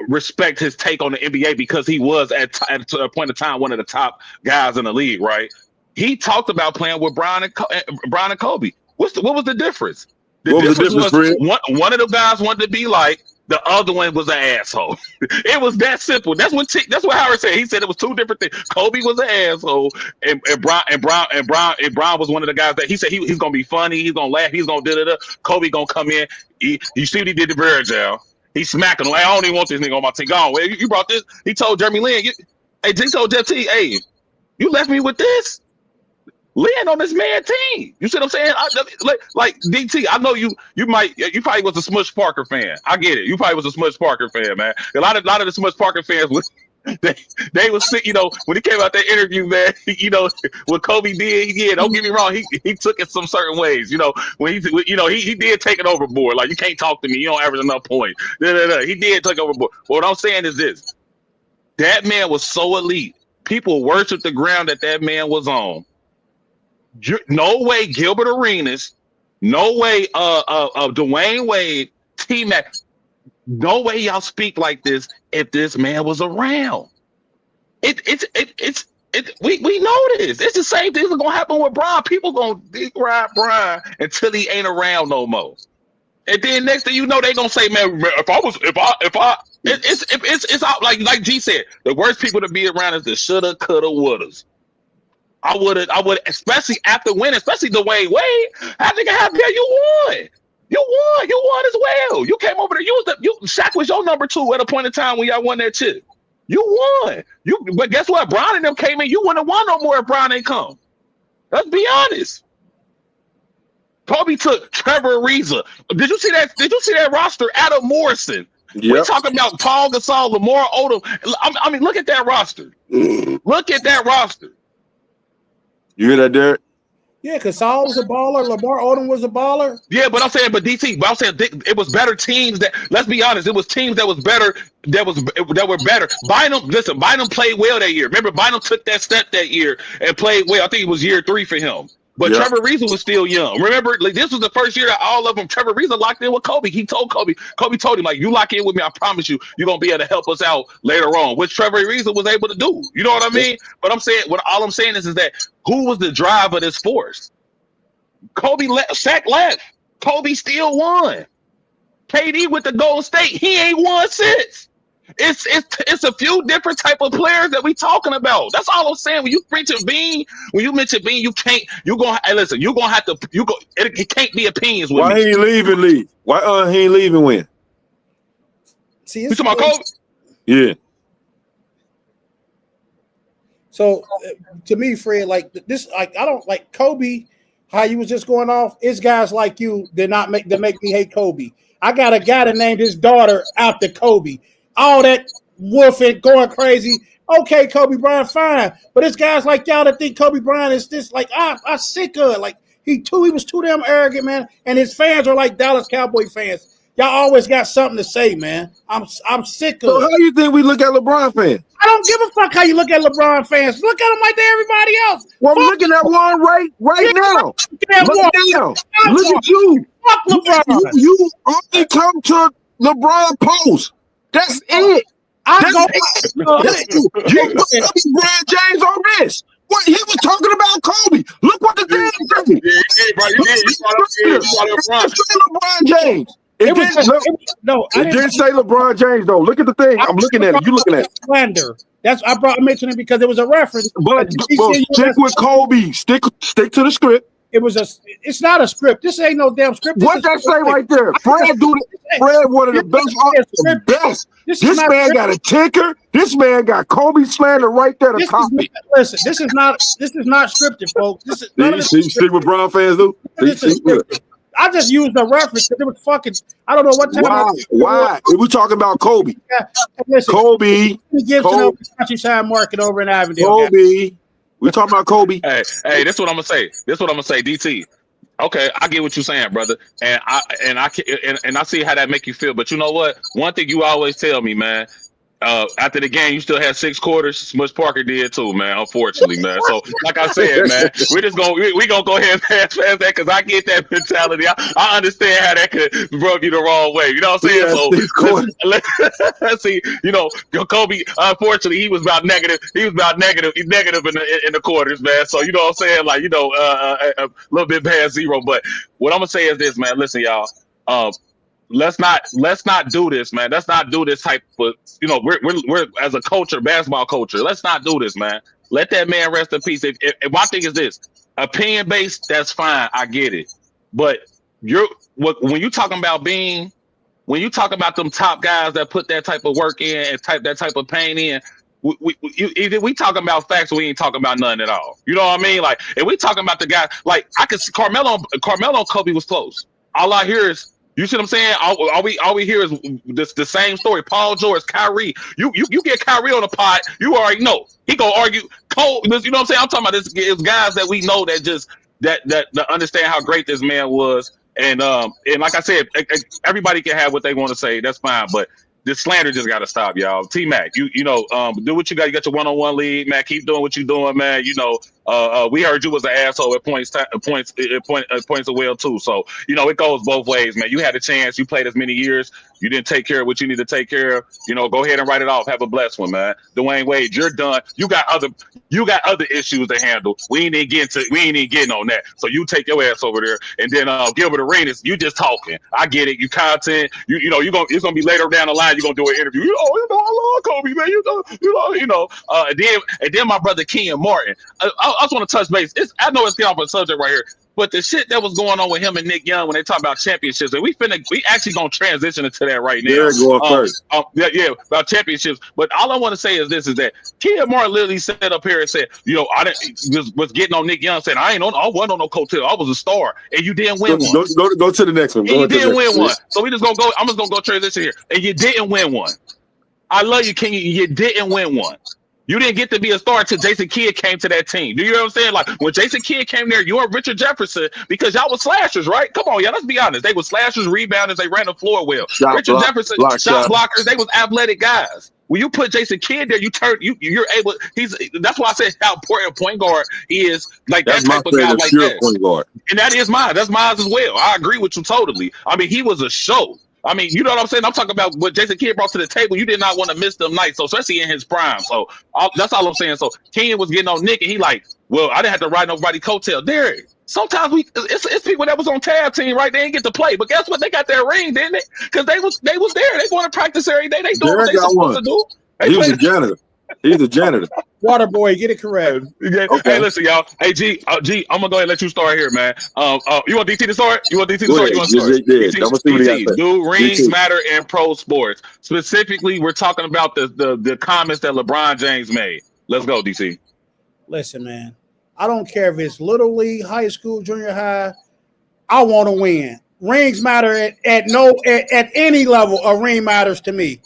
Speaker 2: respect his take on the NBA because he was at a point in time one of the top guys in the league, right? He talked about playing with Bryant and Kobe. What was the difference? The difference was one of the guys wanted to be like, the other one was an asshole. It was that simple. That's what Howard said. He said it was 2 different things. Kobe was an asshole, and Bron was one of the guys that he said he's gonna be funny, he's gonna laugh, he's gonna da. Kobe gonna come in. You see what he did to Virgil? He smacked him. Like, I don't even want this nigga on my team. Go on. Well, you brought this. He told Jeremy Lin. He told Jeff T. Hey, you left me with this. Lynn on this man team. You see what I'm saying? Like DT, I know you probably was a Smush Parker fan. I get it. You probably was a Smush Parker fan, man. A lot of the Smush Parker fans they was sick, when he came out that interview, man, what Kobe did, don't get me wrong, he took it some certain ways, when he did take it overboard. Like, you can't talk to me, you don't average enough points. He did take overboard. But what I'm saying is this: that man was so elite. People worshiped the ground that man was on. No way Gilbert Arenas, no way Dwayne Wade, T-Mac, no way y'all speak like this if this man was around. We know this. It's the same thing that's gonna happen with Bron. People gonna ride Bron until he ain't around no more. And then next thing you know, they gonna say, man, it's out like G said, the worst people to be around is the shoulda, coulda, wouldas. I would, especially after winning, especially Dwayne Wade. I think you won. You won as well. You came over there. Shaq was your number 2 at a point in time when y'all won that chip. You won. But guess what? Bron and them came in. You wouldn't have won no more if Bron ain't come. Let's be honest. Kobe took Trevor Ariza. Did you see that roster? Adam Morrison. Yep. We're talking about Paul Gasol, Lamar Odom. I mean, look at that roster. Look at that roster.
Speaker 3: You hear that, Derek?
Speaker 4: Yeah, because Saul was a baller. Lamar Odom was a baller.
Speaker 2: Yeah, but I'm saying it was better teams that. Let's be honest, it was teams that was better. That were better. Bynum played well that year. Remember, Bynum took that step that year and played well. I think it was year 3 for him. But yep. Trevor Ariza was still young. Remember, this was the first year that all of them. Trevor Ariza locked in with Kobe. He told Kobe. Kobe told him, like, you lock in with me, I promise you're gonna be able to help us out later on, which Trevor Ariza was able to do. You know what I mean? But all I'm saying is that who was the drive of this force? Kobe left. Shaq left. Kobe still won. KD with the Golden State, he ain't won since. It's a few different type of players that we talking about. That's all I'm saying. When you mention Bean, it can't be opinions with
Speaker 3: Why
Speaker 2: me.
Speaker 3: He ain't leaving, Lee? Why he ain't leaving when?
Speaker 4: See,
Speaker 2: you talking about Kobe?
Speaker 3: Yeah.
Speaker 4: So to me, Fred, like this, like I don't like Kobe. How you was just going off? It's guys like you that make me hate Kobe. I got a guy that named his daughter after Kobe. All that woofing, going crazy. Okay, Kobe Bryant, fine. But it's guys like y'all that think Kobe Bryant is this. Like I'm sick of it. Like he was too damn arrogant, man. And his fans are like Dallas Cowboy fans. Y'all always got something to say, man. I'm sick of it.
Speaker 3: So how do you think we look at LeBron fans?
Speaker 4: I don't give a fuck how you look at LeBron fans. Look at him like they're everybody else.
Speaker 3: Well, I'm looking at one right now. Look down. Look at you.
Speaker 4: Fuck LeBron.
Speaker 3: You only come to LeBron post. That's it. You put Bryant James on this. What he was talking about Kobe. Look what the damn thing.
Speaker 2: You
Speaker 3: LeBron James. It didn't say LeBron James though. Look at the thing. I'm looking at it. You looking at it.
Speaker 4: Slander. I mentioned it because it was a reference.
Speaker 3: But stick with Kobe. Stick to the script.
Speaker 4: It's not a script. This ain't no damn script.
Speaker 3: What that say right there? Fred one of the best. This man got a ticker. This man got Kobe slander right there to copy.
Speaker 4: Listen, this is not scripted, folks. This is
Speaker 3: stick with Brown fans, though.
Speaker 4: I just used the reference because it was fucking. I don't know what time.
Speaker 3: Why? We talking about Kobe.
Speaker 4: Yeah. Listen,
Speaker 3: Kobe.
Speaker 4: Countryside Market over in Avondale.
Speaker 3: Kobe. We talking about Kobe.
Speaker 2: Hey, this is what I'm gonna say. DT. Okay, I get what you're saying, brother, and I see how that make you feel. But you know what? One thing you always tell me, man. After the game, you still had 6 quarters. Smush Parker did too, man. Unfortunately, man. So, like I said, man, we gonna go ahead and pass that because I get that mentality. I understand how that could rub you the wrong way. You know what I'm saying? So let's see. You know, Kobe. Unfortunately, he was about negative. He's negative in the quarters, man. So you know what I'm saying? Like a little bit past 0. But what I'm gonna say is this, man. Listen, y'all. Let's not do this, man. Let's not do this type of, we're as a culture, basketball culture. Let's not do this, man. Let that man rest in peace. If my thing is this, opinion based, that's fine. I get it. But when you talking about them top guys that put that type of work in and that type of pain in, either we talking about facts or we ain't talking about nothing at all. You know what I mean? Like, if we talking about the guy, like I could Carmelo and Kobe was close. All I hear is, you see what I'm saying? All we hear is the same story. Paul George, Kyrie. You get Kyrie on the pod, you already know he gonna argue. Cole, you know what I'm saying? I'm talking about this. It's guys that we know that just that understand how great this man was. And like I said, everybody can have what they want to say. That's fine. But this slander just got to stop, y'all. T-Mac, you do what you got. You got your one-on-one lead, man. Keep doing what you're doing, man. We heard you was an asshole at points as well too. So it goes both ways, man. You had a chance. You played as many years. You didn't take care of what you need to take care of. Go ahead and write it off. Have a blessed one, man. Dwayne Wade, you're done. You got other issues to handle. We ain't even getting on that. So you take your ass over there. And then Gilbert Arenas, you just talking. I get it. You content. It's gonna be later down the line. You're gonna do an interview. I love Kobe, man. And then my brother Ken Martin. I just want to touch base. I know it's getting off a subject right here, but the shit that was going on with him and Nick Young when they talk about championships, and we actually gonna transition into that right now.
Speaker 3: Yeah, going first.
Speaker 2: About championships. But all I want to say is this: is that Ken Martin literally sat up here and said, I was getting on Nick Young, saying I wasn't on no coattail. I was a star, and you didn't win one.
Speaker 3: Go to the next one.
Speaker 2: And you didn't win one. So we just gonna go. I'm just gonna go transition here, and you didn't win one. I love you, King. You didn't win one. You didn't get to be a star until Jason Kidd came to that team. Do you know what I'm saying? Like, when Jason Kidd came there, you and Richard Jefferson, because y'all was slashers, right? Come on, y'all, let's be honest. They were slashers, rebounders, they ran the floor well. Jefferson, shot blockers, they was athletic guys. When you put Jason Kidd there, you're able. That's why I said how important point guard is. Like, that's that type of guy like that. Point guard. And that is mine. That's mine as well. I agree with you totally. I mean, he was a show. I mean, you know what I'm saying? I'm talking about what Jason Kidd brought to the table. You did not want to miss them nights, so especially in his prime. So that's all I'm saying. So Ken was getting on Nick, and he like, well, I didn't have to ride nobody coattail. Derek, sometimes it's people that was on tab team, right? They didn't get to play, but guess what? They got their ring, didn't they? Because they was there. They going to practice every day. They doing what they supposed to do.
Speaker 3: He was a janitor. He's a janitor.
Speaker 4: Water boy, get it correct.
Speaker 2: Okay. Hey, listen, y'all. Hey, G, I'm gonna go ahead and let you start here, man. You want DT to start? You want DT to start? You want to start? DT, do rings matter in pro sports? Specifically, we're talking about the comments that LeBron James made. Let's go, DC.
Speaker 4: Listen, man, I don't care if it's little league, high school, junior high. I want to win. Rings matter at any level. A ring matters to me.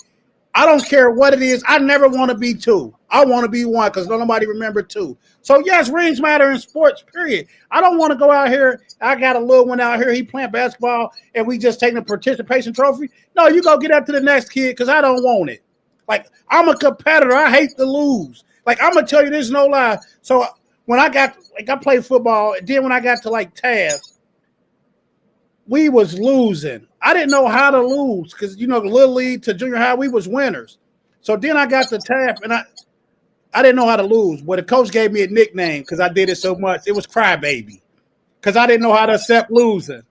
Speaker 4: I don't care what it is. I never want to be two. I want to be one because nobody remember two. So yes, rings matter in sports. Period. I don't want to go out here. I got a little one out here. He playing basketball, and we just taking a participation trophy. No, you go get up to the next kid because I don't want it. Like I'm a competitor. I hate to lose. Like I'm gonna tell you this, no lie. So when I played football, and then when I got to like Taz, we was losing. I didn't know how to lose because the little league to junior high, we was winners. So then I got to TAP and I didn't know how to lose. But the coach gave me a nickname because I did it so much. It was Crybaby because I didn't know how to accept losing.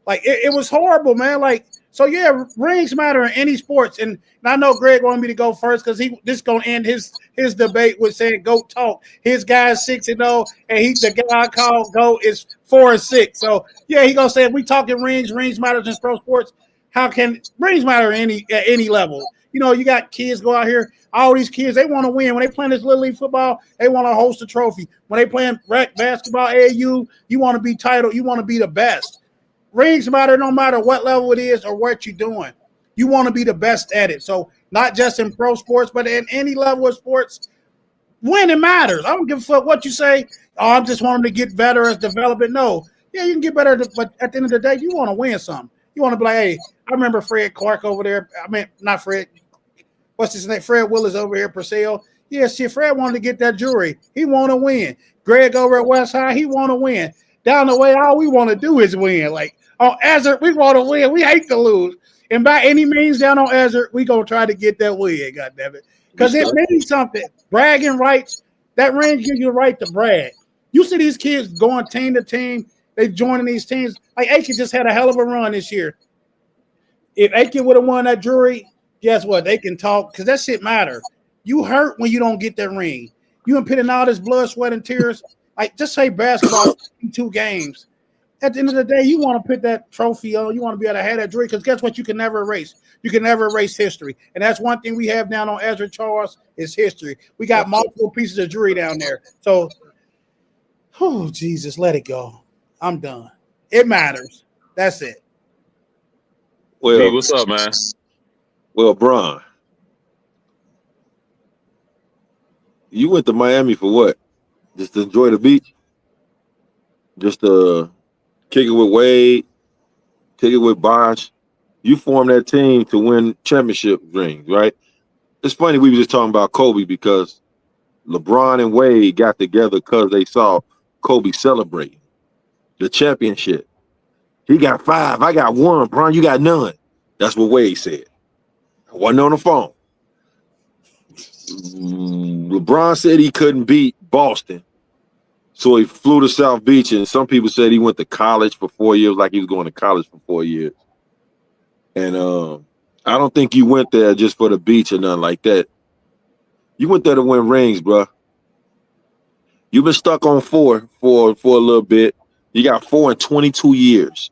Speaker 4: Like it was horrible, man. Like so, yeah, rings matter in any sports. And I know Greg wanted me to go first because this gonna end his debate with saying GOAT talk. His guy's 6-0, and the guy I call GOAT is 4-6. So yeah, he gonna say if we talking rings matters in pro sports. How can rings matter at any level? You got kids go out here. All these kids, they want to win. When they playing this little league football, they want to host a trophy. When they playing rec basketball, AAU, you want to be titled. You want to be the best. Rings matter no matter what level it is or what you're doing. You want to be the best at it. So not just in pro sports, but in any level of sports, winning matters. I don't give a fuck what you say. Oh, I'm just wanting to get better as development. No. Yeah, you can get better, but at the end of the day, you want to win something. You want to be like, hey, I remember Fred Clark over there. I mean, not Fred. What's his name? Fred Willis over here, Purcell. Yeah, shit, Fred wanted to get that jewelry. He want to win. Greg over at West High, he want to win. Down the way, all we want to do is win. Like, on Ezra, we want to win. We hate to lose. And by any means down on Ezra, we going to try to get that win, goddammit. Because it means something. Bragging rights, that ring gives you the right to brag. You see these kids going team to team. They joining these teams. Like, Aiken just had a hell of a run this year. If Aiken would have won that jury, guess what? They can talk because that shit matter. You hurt when you don't get that ring. You been putting all this blood, sweat, and tears. Like, just say basketball in 2 games. At the end of the day, you want to put that trophy on. You want to be able to have that jury because guess what? You can never erase. You can never erase history. And that's one thing we have down on Ezra Charles is history. We got multiple pieces of jewelry down there. So, oh, Jesus, let it go. I'm done. It matters. That's it.
Speaker 3: Well,
Speaker 2: Hey, what's up, man?
Speaker 3: Well, Bron, you went to Miami for what? Just to enjoy the beach? Just to kick it with Wade, kick it with Bosh. You formed that team to win championship rings, right? It's funny we were just talking about Kobe because LeBron and Wade got together because they saw Kobe celebrating the championship. He got 5, I got 1. Bron, you got none. That's what Wade said. I wasn't on the phone. LeBron said he couldn't beat Boston. So he flew to South Beach, and some people said he went to college for 4 years, like he was going to college for 4 years. And I don't think you went there just for the beach or nothing like that. You went there to win rings, bro. You've been stuck on 4 for a little bit. You got 4 in 22 years.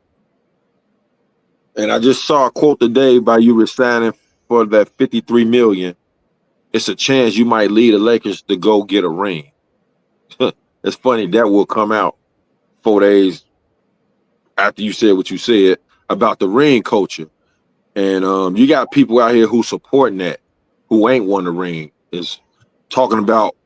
Speaker 3: And I just saw a quote today by you resigning for that $53 million. It's a chance you might lead the Lakers to go get a ring. It's funny that will come out 4 days after you said what you said about the ring culture. And you got people out here who supporting that, who ain't won the ring, is talking about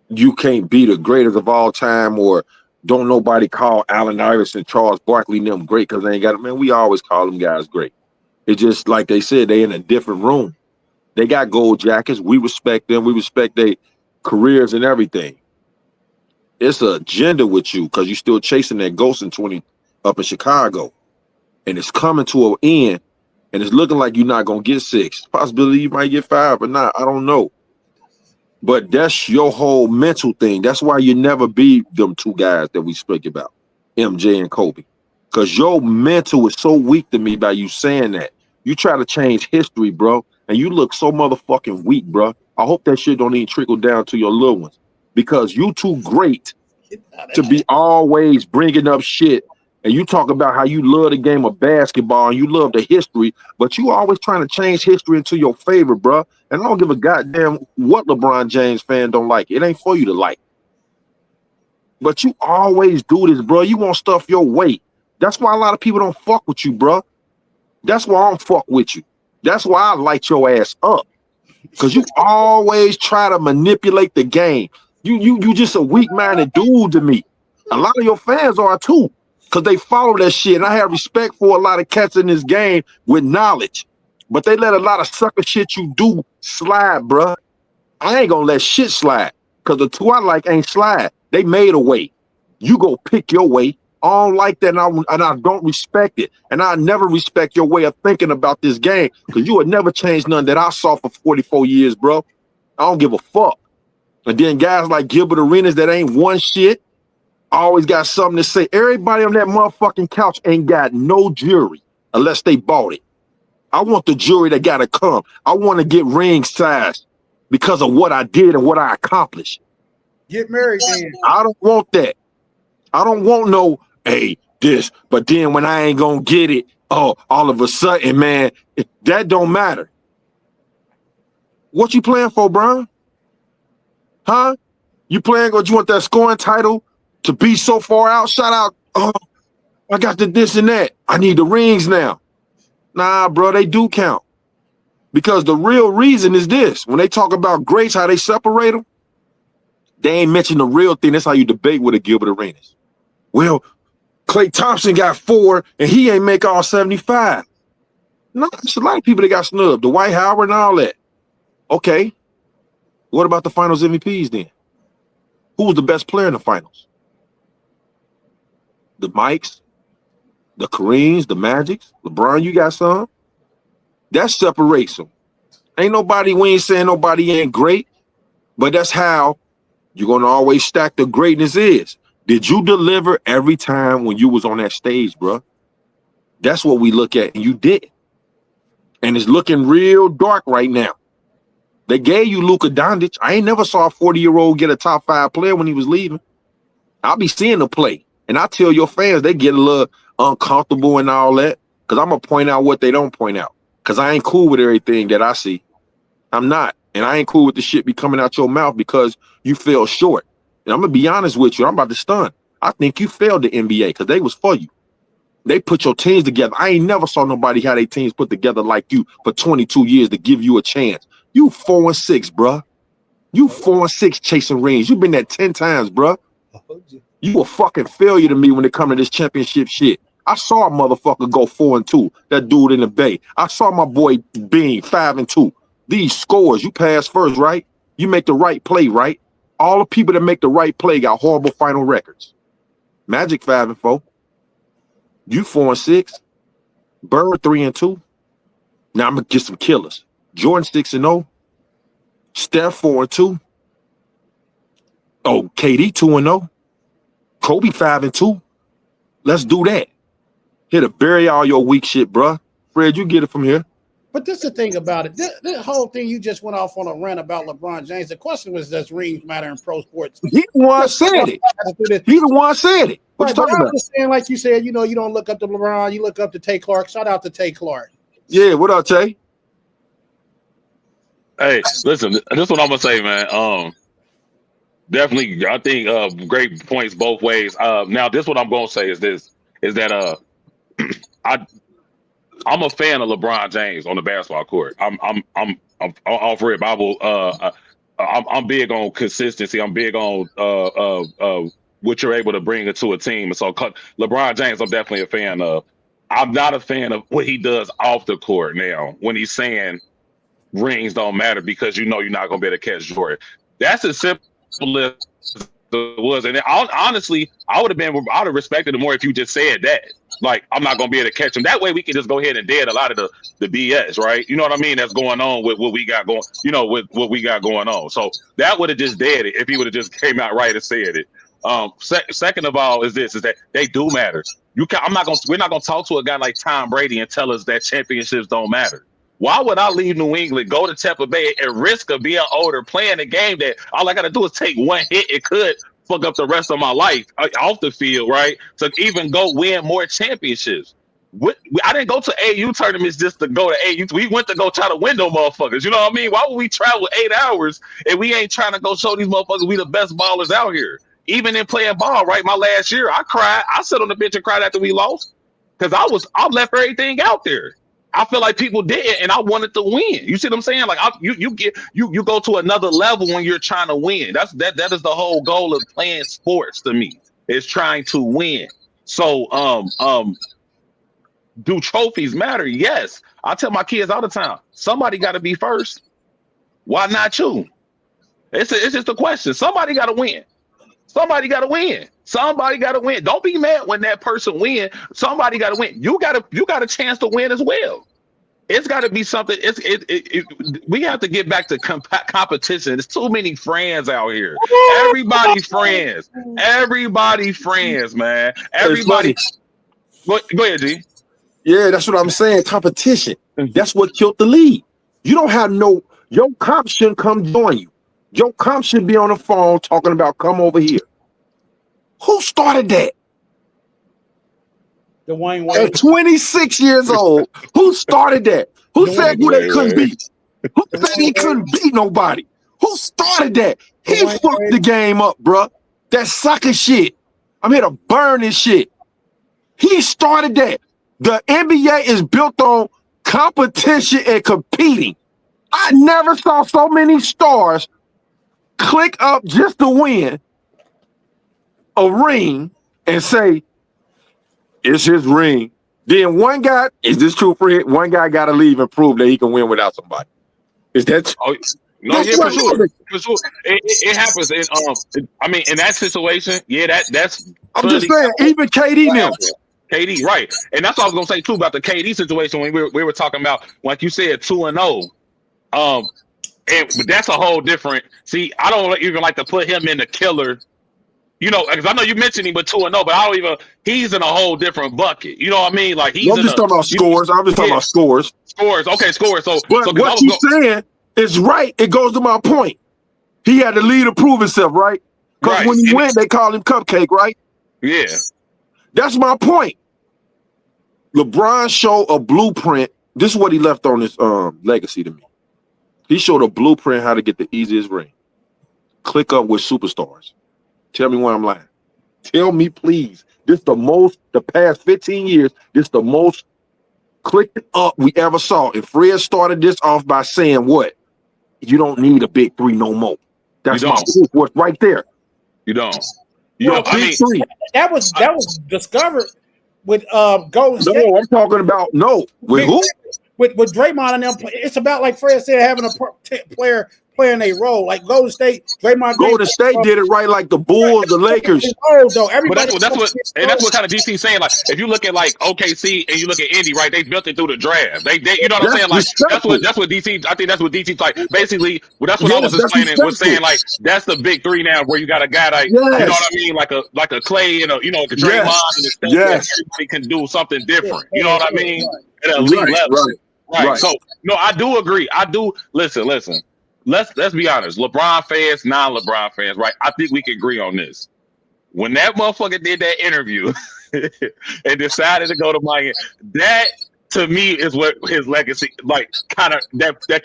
Speaker 3: you can't be the greatest of all time, or don't nobody call Allen Iverson, Charles Barkley, and them great because they ain't got it. Man, we always call them guys great. It's just like they said, they in a different room. They got gold jackets. We respect them. We respect their careers and everything. It's an agenda with you because you're still chasing that ghost in 20 up in Chicago. And it's coming to an end. And it's looking like you're not going to get 6. Possibility you might get 5 or not. I don't know. But that's your whole mental thing. That's why you never beat them 2 guys that we speak about, MJ and Kobe. Because your mental is so weak to me by you saying that. You try to change history, bro. And you look so motherfucking weak, bro. I hope that shit don't even trickle down to your little ones. Because you too great to be always bringing up shit and you talk about how you love the game of basketball and you love the history, but you always trying to change history into your favor, bro. And I don't give a goddamn what LeBron James fan don't like. It ain't for you to like. But you always do this, bro. You want stuff your way. That's why a lot of people don't fuck with you, bro. That's why I don't fuck with you. That's why I light your ass up. Because you always try to manipulate the game. You just a weak-minded dude to me. A lot of your fans are too. Because they follow that shit. And I have respect for a lot of cats in this game with knowledge. But they let a lot of sucker shit you do slide, bro. I ain't gonna let shit slide. Because the two I like ain't slide. They made a way. You go pick your way. I don't like that, and I don't respect it. And I never respect your way of thinking about this game. Because you would never change none that I saw for 44 years, bro. I don't give a fuck. And then guys like Gilbert Arenas that ain't won shit, always got something to say. Everybody on that motherfucking couch ain't got no jury unless they bought it. I want the jury that gotta come. I want to get ring size because of what I did and what I accomplished.
Speaker 4: Get married, then.
Speaker 3: I don't want that. I don't want no, hey, this, but then when I ain't gonna get it, oh, all of a sudden, man, that don't matter. What you playing for, bro? Huh? You playing, or you want that scoring title to be so far out? Shout out, oh, I got the this and that. I need the rings now. Nah, bro, they do count. Because the real reason is this. When they talk about greats, how they separate them, they ain't mention the real thing. That's how you debate with a Gilbert Arenas. Well, Klay Thompson got 4 and he ain't make all 75. No, there's a lot of people that got snubbed. Dwight Howard and all that. Okay. What about the finals MVPs then? Who was the best player in the finals? The Mikes, the Kareems, the Magics, LeBron, you got some? That separates them. We ain't saying nobody ain't great, but that's how you're going to always stack the greatness is. Did you deliver every time when you was on that stage, bro? That's what we look at, and you did. And it's looking real dark right now. They gave you Luka Doncic. I ain't never saw a 40-year-old get a top 5 player when he was leaving. I'll be seeing them play. And I tell your fans, they get a little uncomfortable and all that, because I'm going to point out what they don't point out, because I ain't cool with everything that I see. I'm not. And I ain't cool with the shit be coming out your mouth because you fell short. And I'm going to be honest with you. I'm about to stun. I think you failed the NBA because they was for you. They put your teams together. I ain't never saw nobody have their teams put together like you for 22 years to give you a chance. You 4-6, bruh. You 4-6 chasing rings. You've been there 10 times, bruh. You a fucking failure to me when it comes to this championship shit. I saw a motherfucker go 4-2. That dude in the Bay. I saw my boy Bean 5-2. These scores, you pass first, right? You make the right play, right? All the people that make the right play got horrible final records. Magic 5-4. You 4-6. Bird 3-2. Now I'm gonna get some killers. Jordan 6-0. Steph 4-2. Oh, KD 2-0. Kobe 5-2. Let's do that. Here to bury all your weak shit, bruh. Fred, you get it from here.
Speaker 4: But this is the thing about it. This whole thing, you just went off on a rant about LeBron James. The question was, does rings matter in pro sports?
Speaker 3: He the one said it. He the one said it. What you talking about?
Speaker 4: I'm just saying, like you said, you don't look up to LeBron, you look up to Tay Clark. Shout out to Tay Clark.
Speaker 3: Yeah, what up, Tay?
Speaker 2: Hey, listen, this is what I'm gonna say, man. Definitely, I think great points both ways. Now, this what I'm gonna say is that I'm a fan of LeBron James on the basketball court. I'm off rip. I'm big on consistency. I'm big on what you're able to bring into a team. And so LeBron James, I'm definitely a fan of. I'm not a fan of what he does off the court now when he's saying rings don't matter because you're not going to be able to catch Jordan. That's as simple as it was. And honestly, I would have respected it more if you just said that. Like, I'm not going to be able to catch him. That way we can just go ahead and dead a lot of the BS, right? You know what I mean? That's going on with what we got going, with what we got going on. So that would have just dead it if he would have just came out right and said it. Second of all is that they do matter. We're not gonna talk to a guy like Tom Brady and tell us that championships don't matter. Why would I leave New England, go to Tampa Bay, and risk of being older, playing a game that all I got to do is take one hit? It could fuck up the rest of my life off the field, right? To even go win more championships. I didn't go to AU tournaments just to go to AU. We went to go try to win them motherfuckers. You know what I mean? Why would we travel 8 hours and we ain't trying to go show these motherfuckers we the best ballers out here? Even in playing ball, right? My last year, I cried. I sat on the bench and cried after we lost because I left everything out there. I feel like people didn't, and I wanted to win. You see what I'm saying? Like you go to another level when you're trying to win. That is the whole goal of playing sports to me. Is trying to win. So do trophies matter? Yes. I tell my kids all the time, somebody got to be first. Why not you? It's just a question. Somebody got to win. Somebody got to win. Somebody got to win. Don't be mad when that person win. Somebody got to win. You got a chance to win as well. It's got to be something. We have to get back to competition. There's too many friends out here. Everybody's friends. Everybody's friends, man. Everybody. Go ahead, G.
Speaker 3: Yeah, that's what I'm saying. Competition. That's what killed the league. You don't have your comp shouldn't come join you. Your comp should be on the phone talking about come over here. Who started that?
Speaker 4: Dwayne Wade.
Speaker 3: At 26 years old, who started that? Who said who they couldn't beat? Who said he couldn't beat nobody? Who started that? He fucked the game up, bruh. That sucker shit. I'm here to burn this shit. He started that. The NBA is built on competition and competing. I never saw so many stars click up just to win a ring and say, it's his ring. Then one guy, is this true for him? One guy got to leave and prove that he can win without somebody. Is that true?
Speaker 2: Oh, no, yeah, for sure. For sure. It happens. I mean, in that situation, yeah, that's.
Speaker 3: I'm just saying, even KD now.
Speaker 2: KD, right. And that's what I was going to say, too, about the KD situation when we were talking about, like you said, 2-0. But that's a whole different. See, I don't even like to put him in the killer. You know, because I know you mentioned him with 2-0, but I don't even. He's in a whole different bucket. You know what I mean? Like he's.
Speaker 3: I'm just talking about scores. I'm just talking about scores.
Speaker 2: Scores. Okay, scores. So,
Speaker 3: but what you're saying is right. It goes to my point. He had to lead to prove himself, right? Because when he went, they call him Cupcake, right?
Speaker 2: Yeah.
Speaker 3: That's my point. LeBron showed a blueprint. This is what he left on his legacy to me. He showed a blueprint how to get the easiest ring. Click up with superstars. Tell me when I'm lying. Tell me, please. This the past 15 years, this the most clicking up we ever saw. And Fred started this off by saying what? You don't need a big three no more. That's my proof right there.
Speaker 2: You don't.
Speaker 3: Big three.
Speaker 4: That was discovered with Golden State.
Speaker 3: No, I'm talking about with who?
Speaker 4: With Draymond and them. It's about, like Fred said, having a player playing a role. Like Golden State, Draymond.
Speaker 3: Golden State did it right, like the Bulls, the Lakers.
Speaker 2: But that's what kind of DC's saying. Like if you look at like OKC and you look at Indy, right? They built it through the draft. They you know what I'm saying? Like that's what DC. I think that's what DC's like. Basically, that's what I was explaining. Was saying like that's the big three now, where you got a guy like you know what I mean, like a Clay and a like a Draymond and stuff. Everybody can do something different. You know what I mean? At an elite level. Right. So no, I do agree. I do listen. Let's be honest. LeBron fans, non-LeBron fans, right? I think we can agree on this. When that motherfucker did that interview and decided to go to Miami, that to me is what his legacy, like, kind of that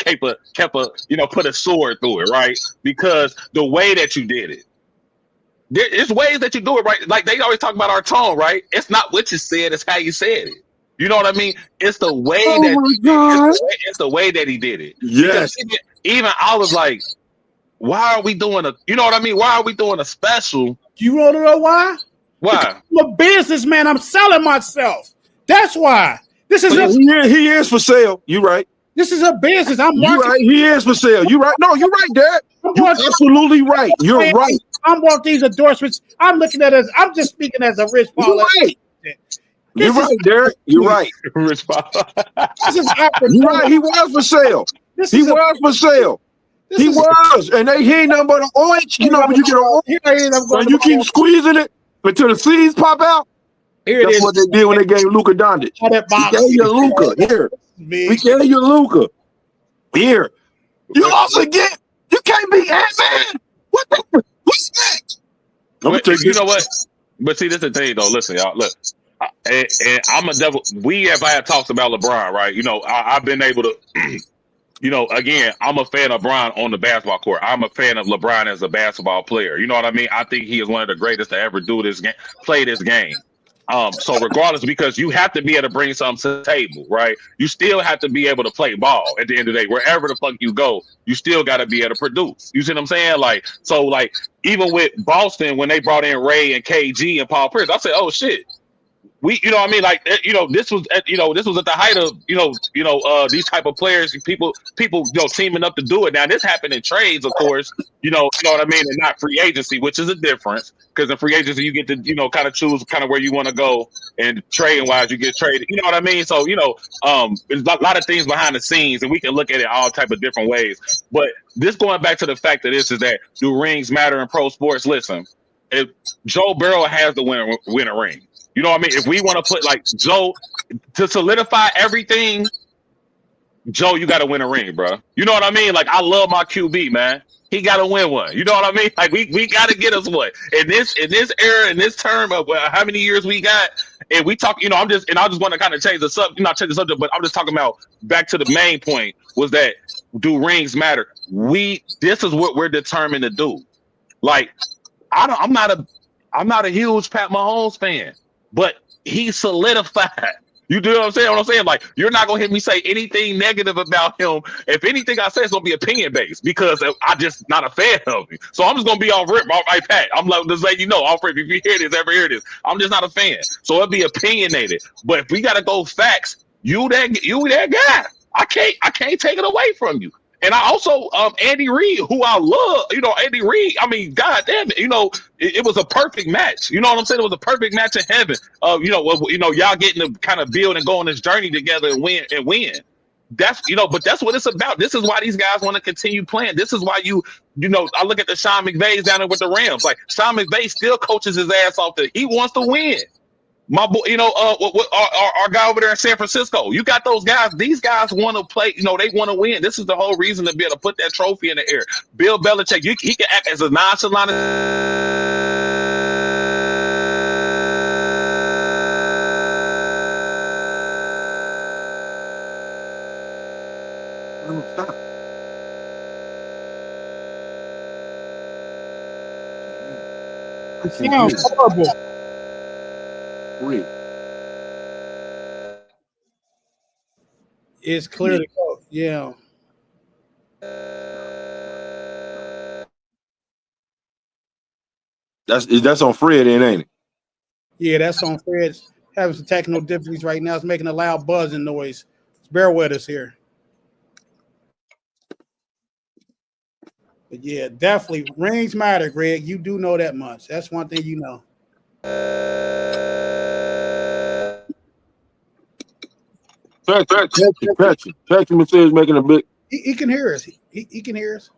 Speaker 2: kept a put a sword through it, right? Because the way that you did it, there's ways that you do it, right? Like they always talk about our tone, right? It's not what you said; it's how you said it. You know what I mean? It's the way it's the way that he did it.
Speaker 3: Yes.
Speaker 2: Because even I was like, why are we doing you know what I mean? Why are we doing a special?
Speaker 4: You want to know why?
Speaker 2: Why?
Speaker 4: I'm a businessman. I'm selling myself. That's why. This is
Speaker 3: he is for sale. You right.
Speaker 4: This is a business. I'm
Speaker 3: marketing. You right. He is for sale. You right. No, you're right, Dad. You're absolutely right. You're right.
Speaker 4: I'm want these endorsements. I'm looking at as I'm just speaking as a Rich Paul.
Speaker 3: You're right. You're right, Derek. You're right.
Speaker 2: Rich Paul.
Speaker 3: You're right. He was for sale. He was for sale. He was. And he ain't nothing but an orange. You know when you get an orange and you keep squeezing it until the seeds pop out. That's what they did when they gave Luka Doncic. We gave you Luka. Here. We gave you Luka. Here. You also get. You can't be Ant-Man. What's next?
Speaker 2: You know what? But see, this is the thing, though. Listen, y'all. Look, and I'm a devil. We have had talks about LeBron, right? You know, I've been able to. You know, again, I'm a fan of LeBron on the basketball court. I'm a fan of LeBron as a basketball player. You know what I mean? I think he is one of the greatest to ever do this game, play this game. So regardless, because you have to be able to bring something to the table, right? You still have to be able to play ball at the end of the day. Wherever the fuck you go, you still got to be able to produce. You see what I'm saying? Like, so like even with Boston, when they brought in Ray and KG and Paul Pierce, I said, oh shit. You know what I mean? Like, you know, this was at the height of, these type of players, people, teaming up to do it. Now, this happened in trades, of course, you know what I mean? And not free agency, which is a difference, because in free agency, you get to, kind of choose kind of where you want to go, and trading wise, you get traded. You know what I mean? So, there's a lot of things behind the scenes, and we can look at it all type of different ways. But this going back to the fact that this is that do rings matter in pro sports? Listen, if Joe Burrow has to win a ring. You know what I mean? If we want to put like Joe to solidify everything, Joe, you got to win a ring, bro. You know what I mean? Like, I love my QB, man. He got to win one. You know what I mean? Like, we got to get us one in this era, in this term of how many years we got. And we talk, I just want to kind of change the subject, not change the subject, but I'm just talking about back to the main point was that do rings matter? This is what we're determined to do. Like, I'm not a huge Pat Mahomes fan. But he solidified. You do what I'm saying? What I'm saying? Like, you're not gonna hear me say anything negative about him. If anything I say is gonna be opinion based because I'm just not a fan of him. So I'm just gonna be off rip, all right, Pat. I'm like, just letting you know, off rip. If you hear this, I'm just not a fan. So it'll be opinionated. But if we gotta go facts, you that guy. I can't take it away from you. And I also, Andy Reid, who I love, Andy Reid, I mean, God damn it, it was a perfect match. You know what I'm saying? It was a perfect match in heaven. Y'all getting to kind of build and go on this journey together and win. That's, but that's what it's about. This is why these guys want to continue playing. This is why I look at the Sean McVays down there with the Rams. Like, Sean McVay still coaches his ass off there. He wants to win. My boy, our guy over there in San Francisco, you got those guys. These guys want to play, they want to win. This is the whole reason to be able to put that trophy in the air. Bill Belichick, he can act as a nonchalant.
Speaker 3: Stop.
Speaker 4: Sounds horrible.
Speaker 3: Wait.
Speaker 4: It's clear to go. Yeah.
Speaker 3: That's on Fred, ain't it?
Speaker 4: Yeah, that's on Fred. Having some technical difficulties right now. It's making a loud buzzing noise. Bear with us here. But yeah, definitely rings matter, Greg. You do know that much. That's one thing you know.
Speaker 3: Patrick is making a big.
Speaker 4: He can hear us. He can hear us.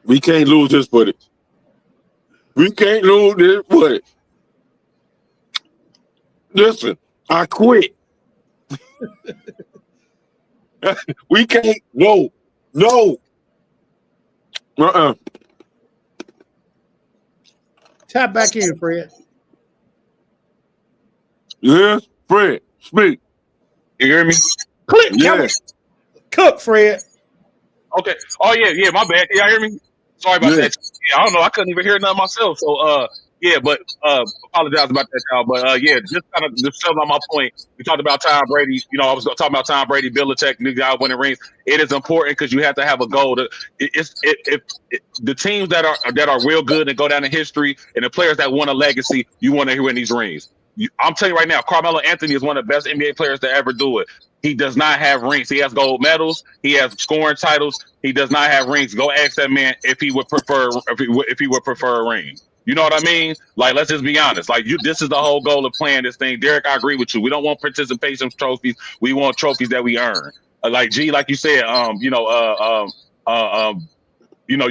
Speaker 3: We can't lose this footage. Listen, I quit. We can't. No.
Speaker 4: Tap back in, Fred.
Speaker 3: Yes, Fred, speak.
Speaker 2: You hear me?
Speaker 4: Click.
Speaker 3: Yes.
Speaker 4: Cook, Fred.
Speaker 2: Okay. Oh yeah, my bad. Y'all hear me? Sorry about that. Yeah, I don't know. I couldn't even hear nothing myself. So but apologize about that, y'all. But just kind of just on my point. We talked about Tom Brady. I was talking about Tom Brady, Belichick, new guy winning rings. It is important because you have to have a goal. If the teams that are real good and go down in history, and the players that want a legacy, you want to win these rings. I'm telling you right now, Carmelo Anthony is one of the best NBA players to ever do it. He does not have rings. He has gold medals. He has scoring titles. He does not have rings. Go ask that man if he would prefer a ring. You know what I mean? Like, let's just be honest. Like, this is the whole goal of playing this thing. Derek, I agree with you. We don't want participation trophies. We want trophies that we earn. Like you said, you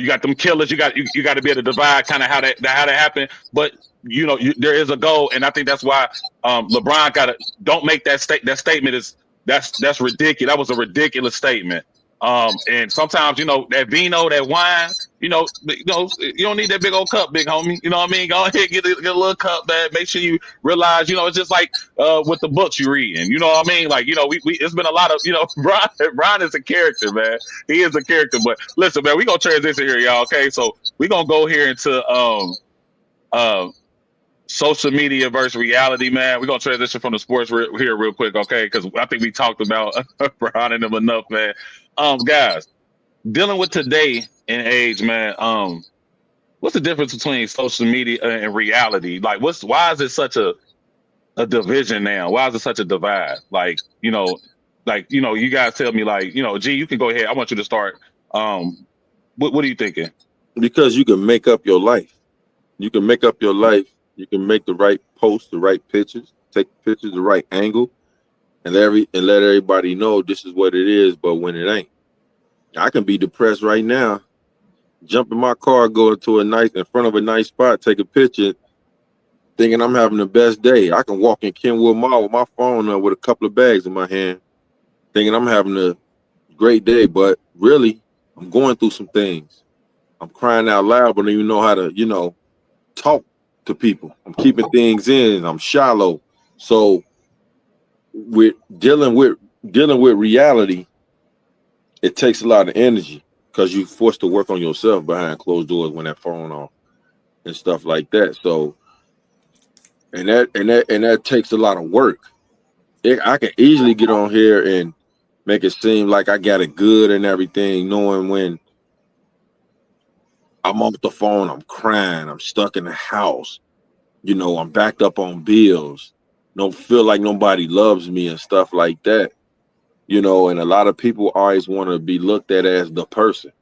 Speaker 2: got them killers. You got to be able to divide kind of how that happened. But there is a goal, and I think that's why LeBron don't make that statement. That's ridiculous. That was a ridiculous statement. And sometimes, that vino, that wine, you don't need that big old cup, big homie. You know what I mean? Go ahead, get a little cup, man. Make sure you realize, it's just like with the books you read. And you know what I mean? Like, we it's been a lot of, Brian is a character, man. He is a character. But listen, man, we're going to transition here, y'all. Okay, so we're going to go here into social media versus reality, man. We're going to transition from the sports here real quick, okay? Because I think we talked about Brian and them enough, man. Guys, dealing with today and age, man. What's the difference between social media and reality? Like, why is it such a division now? Why is it such a divide? Like, you guys tell me, like, G, you can go ahead. I want you to start. What are you thinking?
Speaker 3: Because you can make up your life. You can make up your life. You can make the right posts, the right pictures, take pictures, the right angle, and let everybody know this is what it is. But when it ain't, I can be depressed right now, jump in my car, go in front of a nice spot, take a picture, thinking I'm having the best day. I can walk in Kenwood Mall with my phone up with a couple of bags in my hand, thinking I'm having a great day. But really, I'm going through some things. I'm crying out loud, but I don't even know how to, talk to people. I'm keeping things in. I'm shallow. So with dealing with reality, it takes a lot of energy because you're forced to work on yourself behind closed doors when that phone off and stuff like that. So and that takes a lot of work. I can easily get on here and make it seem like I got it good and everything, knowing when I'm off the phone, I'm crying, I'm stuck in the house, I'm backed up on bills, don't feel like nobody loves me and stuff like that, and a lot of people always want to be looked at as the person.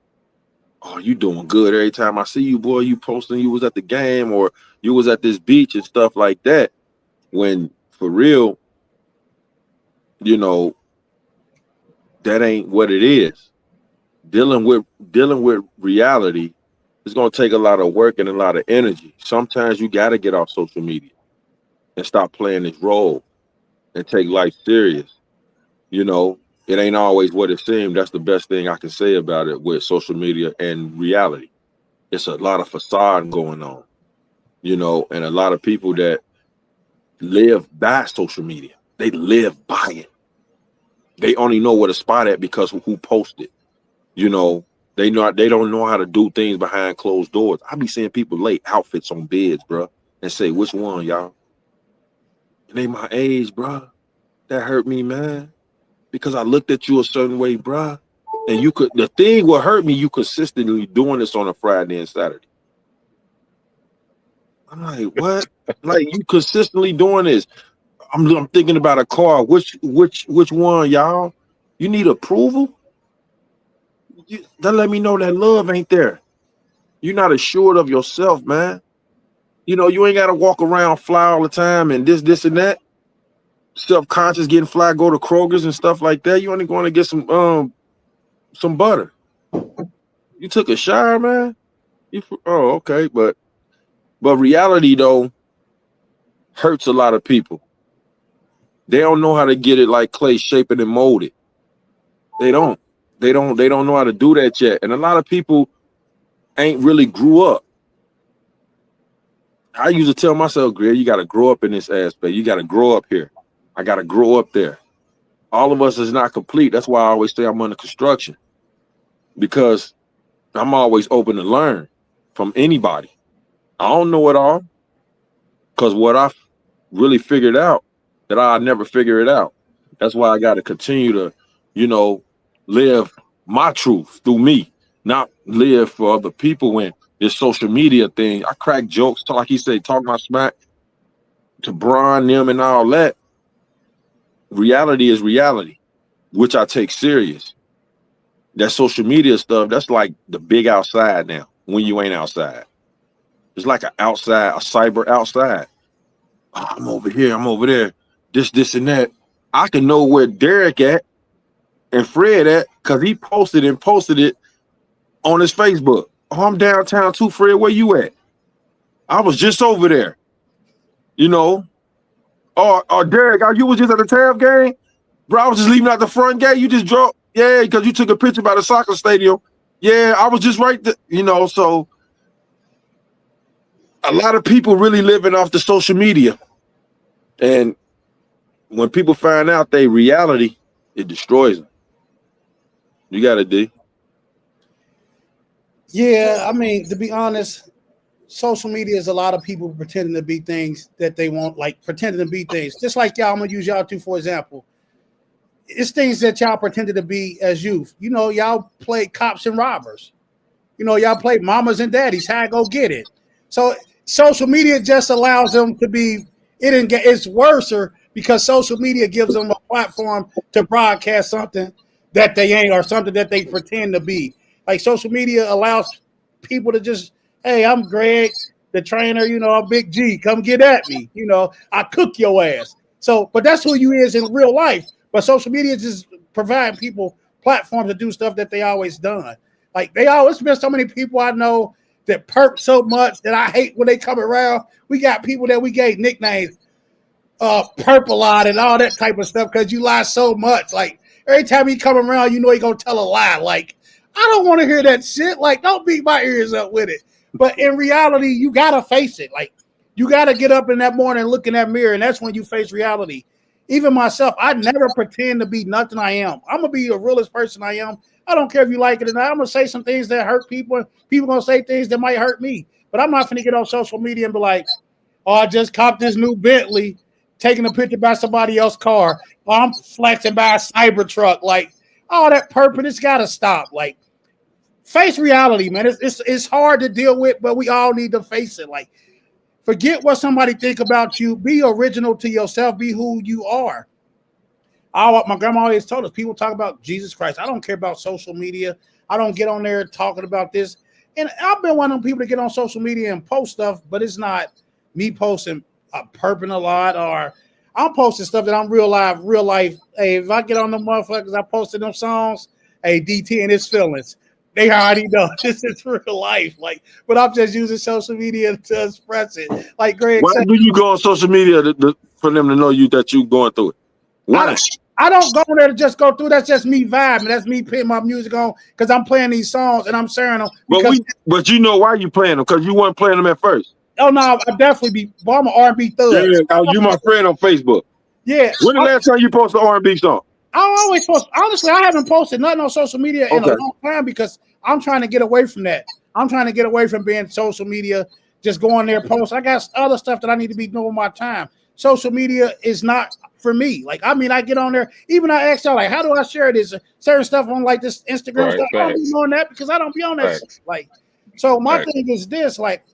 Speaker 3: Oh, you doing good. Every time I see you, boy, you posting you was at the game or you was at this beach and stuff like that. When for real, that ain't what it is. Dealing with reality, it's going to take a lot of work and a lot of energy. Sometimes you got to get off social media and stop playing this role and take life serious. It ain't always what it seems. That's the best thing I can say about it with social media and reality. It's a lot of facade going on, and a lot of people that live by social media. They live by it. They only know where to spot at because of who posted. They don't know how to do things behind closed doors. I be seeing people lay outfits on beds, bro, and say, which one, y'all? It ain't my age, bro. That hurt me, man. Because I looked at you a certain way, bro. And the thing will hurt me, you consistently doing this on a Friday and Saturday. I'm like, what? Like, you consistently doing this. I'm thinking about a car. Which one, y'all? You need approval? That let me know that love ain't there. You're not assured of yourself, man. You ain't got to walk around fly all the time and this and that. Self-conscious, getting fly, go to Kroger's and stuff like that. You only going to get some butter. You took a shower, man. Okay, but reality though hurts a lot of people. They don't know how to get it like clay, shape it and mold it. They don't know how to do that yet. And a lot of people ain't really grew up. I used to tell myself, Greg, you got to grow up in this aspect. You got to grow up here. I got to grow up there. All of us is not complete. That's why I always say I'm under construction, because I'm always open to learn from anybody. I don't know it all, because what I really figured out, that I never figure it out. That's why I got to continue to, live my truth through me, not live for other people. When this social media thing, I crack jokes, like he said, talk my smack to Bron, them and all that. Reality is reality, which I take serious. That social media stuff, that's like the big outside now when you ain't outside. It's like a cyber outside. Oh, I'm over here, I'm over there, this and that. I can know where Derek at and Fred at because he posted it on his Facebook. Oh, I'm downtown too, Fred. Where you at? I was just over there. Or Derek, you was just at the Tav game? Bro, I was just leaving out the front gate. You just drove. Yeah, because you took a picture by the soccer stadium. Yeah, I was just right there, so a lot of people really living off the social media. And when people find out their reality, it destroys them. You got it, D.
Speaker 4: Yeah, I mean, to be honest, social media is a lot of people pretending to be things that they want, like pretending to be things. Just like y'all, I'm gonna use y'all two for example. It's things that y'all pretended to be as youth. Y'all played cops and robbers. Y'all played mamas and daddies. How I go get it? So social media just allows them to be. It's worser because social media gives them a platform to broadcast something that they ain't or something that they pretend to be. Like social media allows people to just, hey, I'm Greg, the trainer. I'm Big G. Come get at me. I cook your ass. So, but that's who you is in real life. But social media just providing people platforms to do stuff that they always done. Like they always been so many people I know that perp so much that I hate when they come around. We got people that we gave nicknames, Purple Lot and all that type of stuff because you lie so much. Like every time he come around, he gonna tell a lie. Like I don't want to hear that shit. Like don't beat my ears up with it. But in reality, you gotta face it. Like you gotta get up in that morning and look in that mirror, and that's when you face reality. Even myself, I never pretend to be nothing I am. I'm gonna be the realest person I am. I don't care if you like it or not. I'm gonna say some things that hurt people. People gonna say things that might hurt me. But I'm not gonna get on social media and be like, "Oh, I just copped this new Bentley, taking a picture by somebody else's car. Or I'm flexing by a Cybertruck." Like all that purpose, it's gotta stop. Like face reality, man. It's hard to deal with, but we all need to face it. Like forget what somebody think about you. Be original to yourself. Be who you are. My grandma always told us, people talk about Jesus Christ. I don't care about social media. I don't get on there talking about this. And I've been one of them people to get on social media and post stuff, but it's not me posting perping a lot or I'm posting stuff that I'm real life. Hey, if I get on the motherfuckers, I posted them songs, hey, DT and his feelings. They already know this is real life. Like, but I'm just using social media to express it. Like Greg
Speaker 3: Why
Speaker 4: said,
Speaker 3: do you go on social media for them to know that you going through it? Why?
Speaker 4: I don't go there to just go through. That's just me vibing. That's me putting my music on because I'm playing these songs and I'm sharing them.
Speaker 3: But you know why you playing them? Because you weren't playing them at first.
Speaker 4: Oh no, I definitely be. Well, I'm an R&B thug.
Speaker 3: Yeah, you my friend on Facebook.
Speaker 4: Yeah.
Speaker 3: When the last time you posted an R&B song?
Speaker 4: I always post. Honestly, I haven't posted nothing on social media in a long time because I'm trying to get away from that. I'm trying to get away from being social media, just going there post. I got other stuff that I need to be doing with my time. Social media is not for me. Like, I mean, I get on there. Even I ask y'all, like, how do I share this certain stuff on like this Instagram stuff? I don't be doing that because I don't be on that. Like, so my thing is this: like,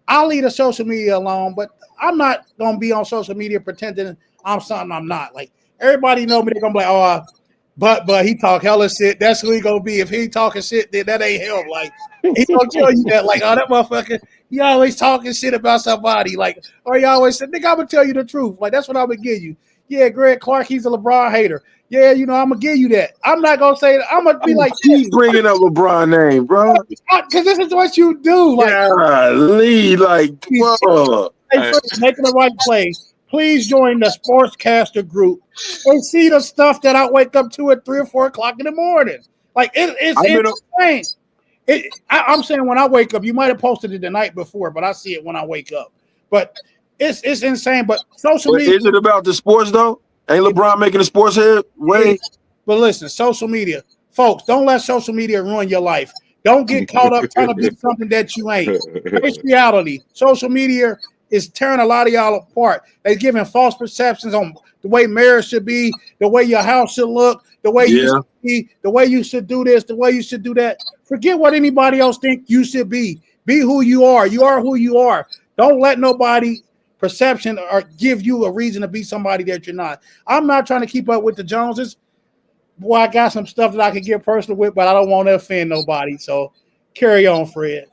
Speaker 4: I'll leave the social media alone, but I'm not gonna be on social media pretending I'm something I'm not. Like, everybody know me. They're gonna be like, oh, but he talk hella shit. That's who he gonna be. If he talking shit, then that ain't him. Like, he gonna tell you that, like, oh, that motherfucker, he always talking shit about somebody. Like, or he always said, nigga, I'm gonna tell you the truth. Like, that's what I'm gonna give you. Yeah, Greg Clark, he's a LeBron hater. Yeah, I'm gonna give you that. I'm not gonna say that. I'm gonna be like,
Speaker 3: keep bringing up LeBron name, bro.
Speaker 4: Because this is what you do. Like, hey, making the right play. Please join the Sportscaster group and see the stuff that I wake up to at 3 or 4 o'clock in the morning. Like it's insane. I'm saying when I wake up, you might have posted it the night before, but I see it when I wake up. But it's insane. But social media,
Speaker 3: is it about the sports though? Ain't LeBron making the sports head way?
Speaker 4: But listen, social media, folks, don't let social media ruin your life. Don't get caught up trying to be something that you ain't. It's reality. Social media is tearing a lot of y'all apart. They're giving false perceptions on the way marriage should be, the way your house should look, the way you should be, the way you should do this, the way you should do that. Forget what anybody else think you should be. Be who you are. You are who you are. Don't let nobody perception or give you a reason to be somebody that you're not. I'm not trying to keep up with the Joneses. Boy, I got some stuff that I can get personal with, but I don't want to offend nobody. So carry on, Fred.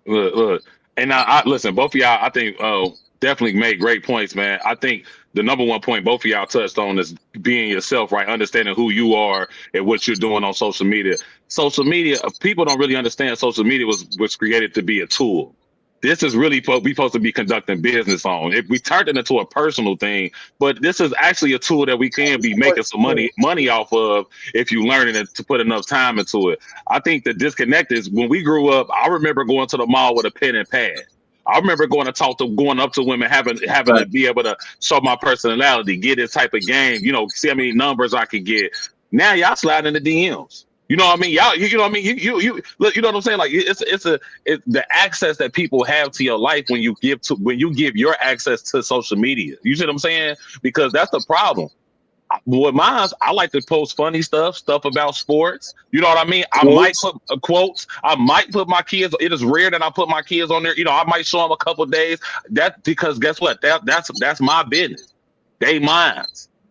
Speaker 2: Look. And I listen, both of y'all, I think definitely made great points, man. I think the number one point both of y'all touched on is being yourself, right? Understanding who you are and what you're doing on social media. Social media, people don't really understand social media was created to be a tool. this is really we supposed to be conducting business on. If we turned it into a personal thing, but this is actually a tool that we can be making some money off of if you learning it to put enough time into it. I think the disconnect is when we grew up. I remember going to the mall with a pen and pad. I remember going up to women, having to be able to show my personality, get this type of game, see how many numbers I could get. Now y'all slide in the DMs. You know what I mean? Y'all, you know what I mean? You look, you know what I'm saying? Like it's the access that people have to your life when you give your access to social media. You see what I'm saying? Because that's the problem. With mine, I like to post funny stuff about sports. You know what I mean? I might put quotes. I might put my kids. It is rare that I put my kids on there. I might show them a couple days. That's because guess what? That's my business. They mine.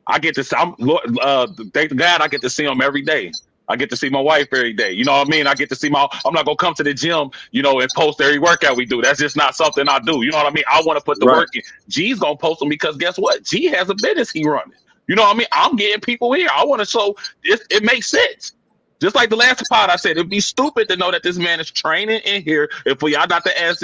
Speaker 2: I get to. Thank God I get to see them every day. I get to see my wife every day. You know what I mean? I get to see I'm not going to come to the gym, and post every workout we do. That's just not something I do. You know what I mean? I want to put the work in. G's going to post them because guess what? G has a business he running. You know what I mean? I'm getting people here. I want to show it makes sense. Just like the last pod I said, it'd be stupid to know that this man is training in here if for y'all not to ask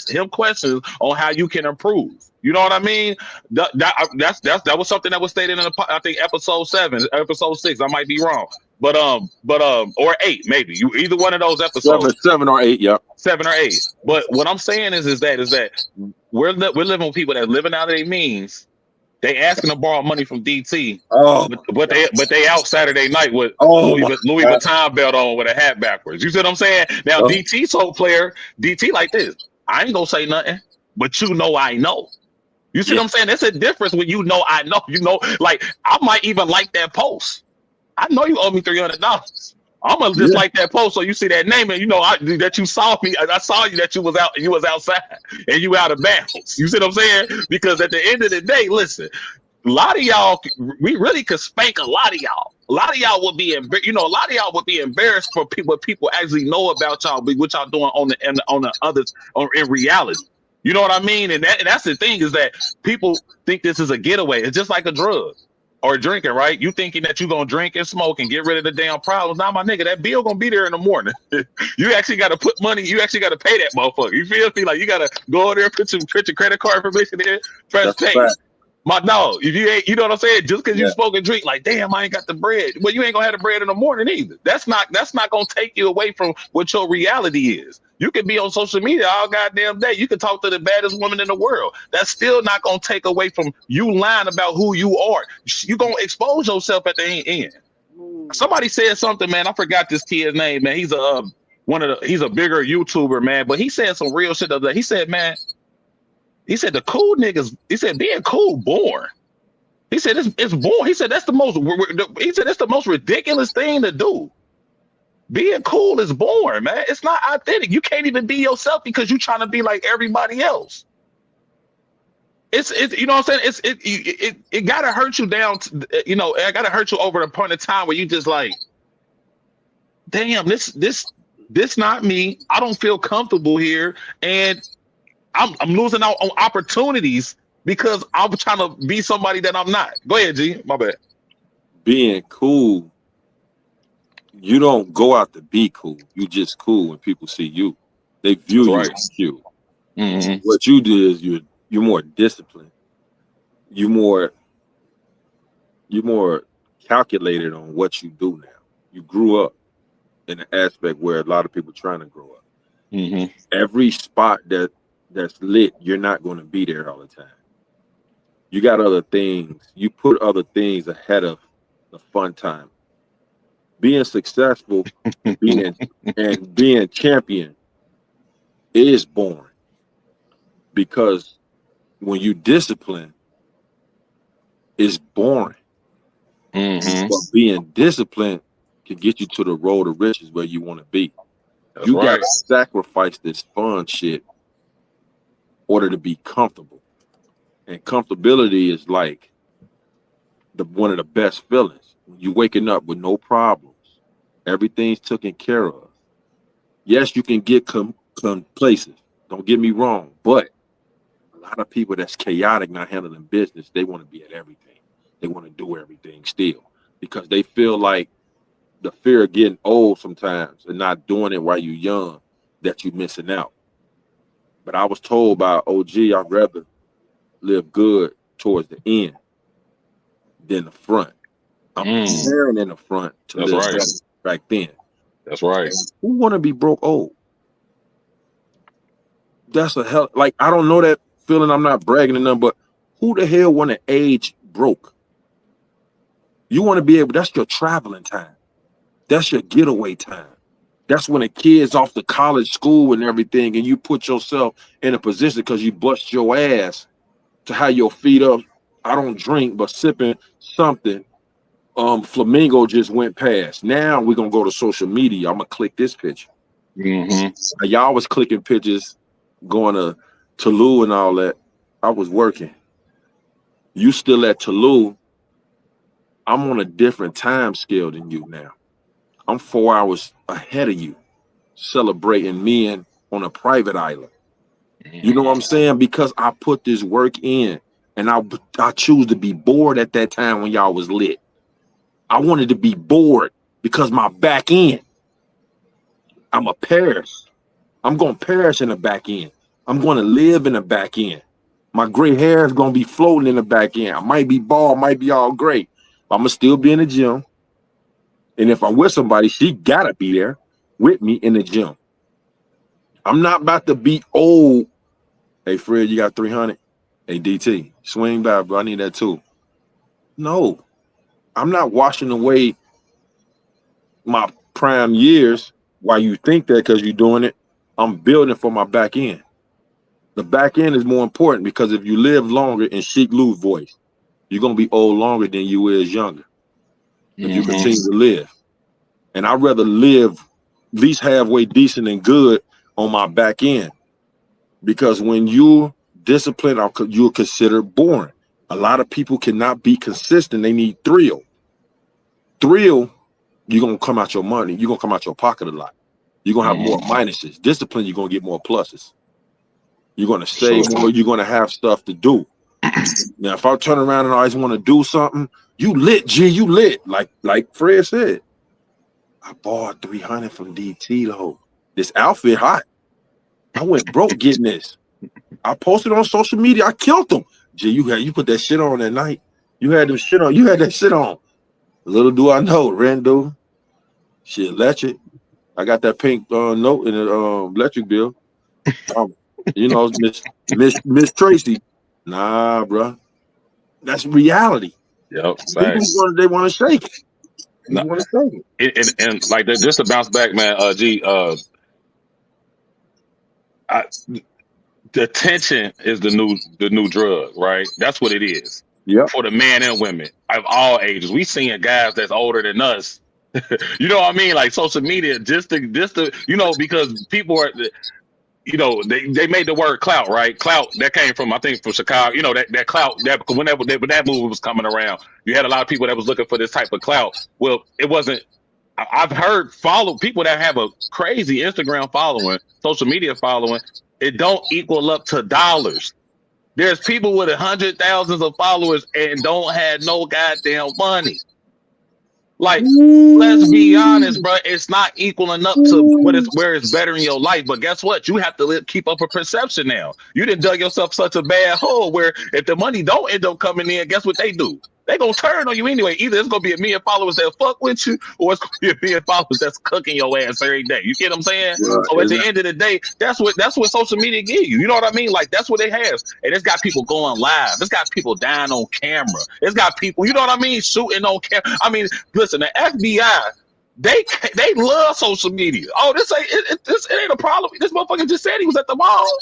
Speaker 2: him questions on how you can improve. You know what I mean? That was something that was stated in I think episode 7, episode 6. I might be wrong, but or 8 maybe. You either one of those episodes.
Speaker 3: 7 or 8, yeah.
Speaker 2: 7 or 8. But what I'm saying is that we're living with people that living out of their means. They asking to borrow money from DT, but they out Saturday night with Louis Vuitton belt on with a hat backwards. You see what I'm saying? Now DT's whole player, DT like this. I ain't gonna say nothing, but I know. You see what I'm saying? There's a difference when I know. Like I might even like that post. I know you owe me $300. I'm gonna just like that post so you see that name and that you saw me. I saw you that you was outside and you out of bounds. You see what I'm saying? Because at the end of the day, listen, a lot of y'all, we really could spank a lot of y'all. A lot of y'all would be, embarrassed for what people actually know about y'all, what y'all doing on the others or in reality. You know what I mean? And that's the thing is that people think this is a getaway. It's just like a drug. Or drinking, right? You thinking that you're gonna drink and smoke and get rid of the damn problems. Nah, my nigga, that bill gonna be there in the morning. You actually gotta put money, you actually gotta pay that motherfucker. You feel me? Like you gotta go in there, put your credit card information in, press pay. If you ain't, you know what I'm saying? Just because you smoke and drink, like, damn, I ain't got the bread. Well, you ain't gonna have the bread in the morning either. That's not gonna take you away from what your reality is. You can be on social media all goddamn day. You can talk to the baddest woman in the world. That's still not gonna take away from you lying about who you are. You gonna expose yourself at the end. Somebody said something, man. I forgot this kid's name, man. He's he's a bigger YouTuber, man. But he said some real shit the other day. He said, man. He said the cool niggas. He said being cool born. He said it's born. He said that's the most ridiculous thing to do. Being cool is born, man. It's not authentic. You can't even be yourself because you're trying to be like everybody else. It's you know what I'm saying? It gotta hurt you down. It gotta hurt you over the point of time where you just like, damn, this not me. I don't feel comfortable here, and I'm losing out on opportunities because I'm trying to be somebody that I'm not. Go ahead, G. My bad.
Speaker 3: Being cool, you don't go out to be cool. You just cool when people see you. They view you as you. Mm-hmm. What you do is you're more disciplined. You're more calculated on what you do now. You grew up in an aspect where a lot of people trying to grow up. Mm-hmm. Every spot that's lit, you're not going to be there all the time. You got other things. You put other things ahead of the fun time. Being successful, being champion is boring because when you discipline, it's boring. Mm-hmm. But being disciplined can get you to the road of riches where you want to be. You got to sacrifice this fun shit in order to be comfortable. And comfortability is like one of the best feelings. When you're waking up with no problems, everything's taken care of. Yes, you can get complacent. Don't get me wrong, but a lot of people that's chaotic, not handling business, they want to be at everything. They want to do everything still because they feel like the fear of getting old sometimes and not doing it while you're young, that you're missing out. But I was told by OG I'd rather live good towards the end than the front. I'm preparing in the front to
Speaker 2: That's
Speaker 3: live
Speaker 2: right.
Speaker 3: better back then.
Speaker 2: That's right.
Speaker 3: Who want to be broke old? That's a hell. Like, I don't know that feeling. I'm not bragging to them, but who the hell want to age broke? You want to be able, that's your traveling time. That's your getaway time. That's when a kid's off to college, school and everything, and you put yourself in a position because you bust your ass to have your feet up. I don't drink, but sipping something. Flamingo just went past. Now we're going to go to social media. I'm going to click this picture. Y'all was clicking pictures going to Toulouse and all that. I was working. You still at Toulouse. I'm on a different time scale than you now. I'm 4 hours ahead of you, celebrating men on a private island. You know what I'm saying? Because I put this work in, and I choose to be bored at that time when y'all was lit. I wanted to be bored because my back end, I'm a perish. I'm going to perish in the back end. I'm going to live in the back end. My gray hair is going to be floating in the back end. I might be bald, might be all gray. But I'm going to still be in the gym. And if I'm with somebody, she got to be there with me in the gym. I'm not about to be old. Hey, Fred, you got 300? Hey, DT, swing back, bro. I need that too. No, I'm not washing away my prime years while you think that because you're doing it. I'm building for my back end. The back end is more important because if you live longer in Sheik Lou's voice, you're going to be old longer than you is younger. If you continue to live. And I'd rather live at least halfway decent and good on my back end. Because when you're disciplined, you're considered boring. A lot of people cannot be consistent. They need thrill. Thrill, you're going to come out your money. You're going to come out your pocket a lot. You're going to have more minuses. Discipline, you're going to get more pluses. You're going to save more. You're going to have stuff to do. Now, if I turn around and I always want to do something, you lit, G, you lit. Like Fred said, I bought 300 from DT though. This outfit hot. I went broke getting this. I posted on social media. I killed them. G, you put that shit on that night. You had them shit on. You had that shit on. Little do I know, Rando. Shit, electric. I got that pink note in the electric bill. You know, Miss Tracy. Nah, bro. That's reality.
Speaker 2: Yep.
Speaker 3: They want to shake it. They want to shake it.
Speaker 2: And like just to bounce back, man. The tension is the new drug, right? That's what it is.
Speaker 3: Yeah.
Speaker 2: For the men and women of all ages, we seeing guys that's older than us. You know what I mean? Like social media, just to you know, because people are. You know, they made the word clout, right? Clout, that came from, I think, from Chicago. You know, that clout, that when that movie was coming around, you had a lot of people that was looking for this type of clout. Well, it wasn't. I've heard people that have a crazy Instagram following, social media following, it don't equal up to dollars. There's people with 100,000s of followers and don't have no goddamn money. Like, let's be honest, bro. It's not equaling up to where it's better in your life. But guess what? You have to keep up a perception now. You done dug yourself such a bad hole where if the money don't end up coming in, guess what they do? They gonna turn on you anyway. Either it's gonna be a million followers that fuck with you, or it's gonna be a million followers that's cooking your ass every day. You get what I'm saying? Right, so at the end of the day, that's what social media give you. You know what I mean? Like that's what it has. And it's got people going live. It's got people dying on camera. It's got people, you know what I mean, shooting on camera. I mean, listen, the FBI, they love social media. Oh, this ain't a problem. This motherfucker just said he was at the mall.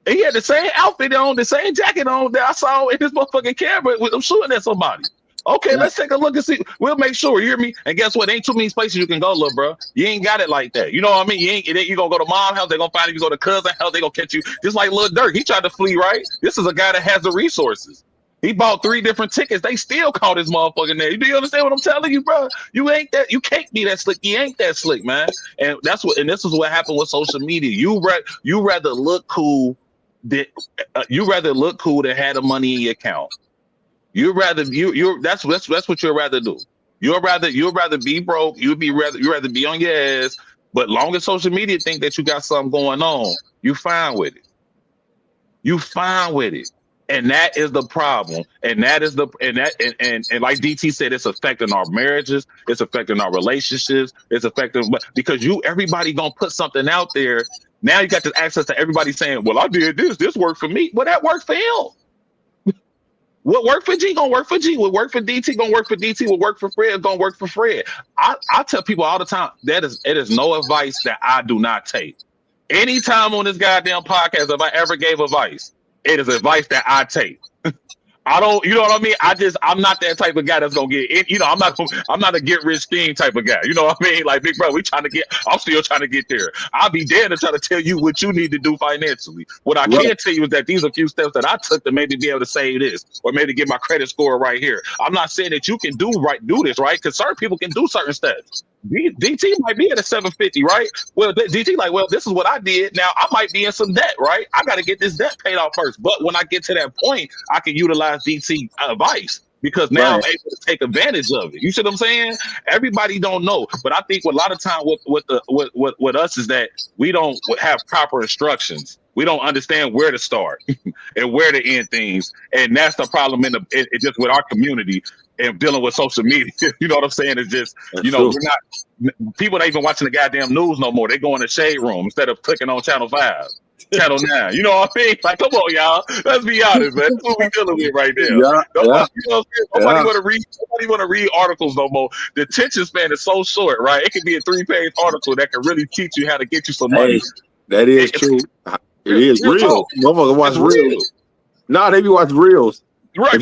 Speaker 2: And he had the same outfit on, the same jacket on that I saw in this motherfucking camera with him shooting at somebody. Okay, let's take a look and see. We'll make sure. You hear me? And guess what? Ain't too many places you can go, little bro. You ain't got it like that. You know what I mean? You gonna go to mom's house, they gonna find you. You go to cousin house, they gonna catch you. Just like Lil Durk, he tried to flee, right? This is a guy that has the resources. He bought 3 different tickets. They still caught his motherfucking name. Do you understand what I'm telling you, bro? You ain't that. You can't be that slick. You ain't that slick, man. And that's what. And this is what happened with social media. You rather look cool. You rather look cool than have the money in your account. That's what you'd rather do. You'd rather be broke. You'd rather be on your ass. But long as social media think that you got something going on, you fine with it. you fine with it. And that is the problem. And that is and like DT said, it's affecting our marriages, it's affecting our relationships, it's affecting because everybody gonna put something out there. Now you got this access to everybody saying, well, I did this worked for me. Well, that worked for him. What worked for G gonna work for G. What worked for DT gonna work for DT. What worked for Fred gonna work for Fred. I tell people all the time, it is no advice that I do not take. Anytime on this goddamn podcast, if I ever gave advice, it is advice that I take. I don't, you know what I mean? I'm not that type of guy that's gonna get it. You know, I'm not a get rich scheme type of guy. You know what I mean? Like, big bro, I'm still trying to get there. I'll be there to try to tell you what you need to do financially. What I can tell you is that these are a few steps that I took to maybe be able to say this, or maybe get my credit score right here. I'm not saying that you can do this, right? Because certain people can do certain steps. DT might be at a 750, right? Well, DT like, well, this is what I did. Now I might be in some debt, right? I got to get this debt paid off first. But when I get to that point, I can utilize DT advice because now I'm able to take advantage of it. You see what I'm saying? Everybody don't know, but I think a lot of time with us is that we don't have proper instructions. We don't understand where to start and where to end things, and that's the problem just with our community and dealing with social media. You know what I'm saying? It's just, you know, people not even watching the goddamn news no more. They go in the shade room instead of clicking on Channel 5, Channel 9. You know what I mean? Like, come on, y'all. Let's be honest, man. That's what we're dealing with right now. Nobody want to read articles no more. The attention span is so short, right? It could be a 3-page article that can really teach you how to get you some money.
Speaker 3: That is true. It is real. Motherfucker watch reels. Nah, they be watching reels.
Speaker 2: Right.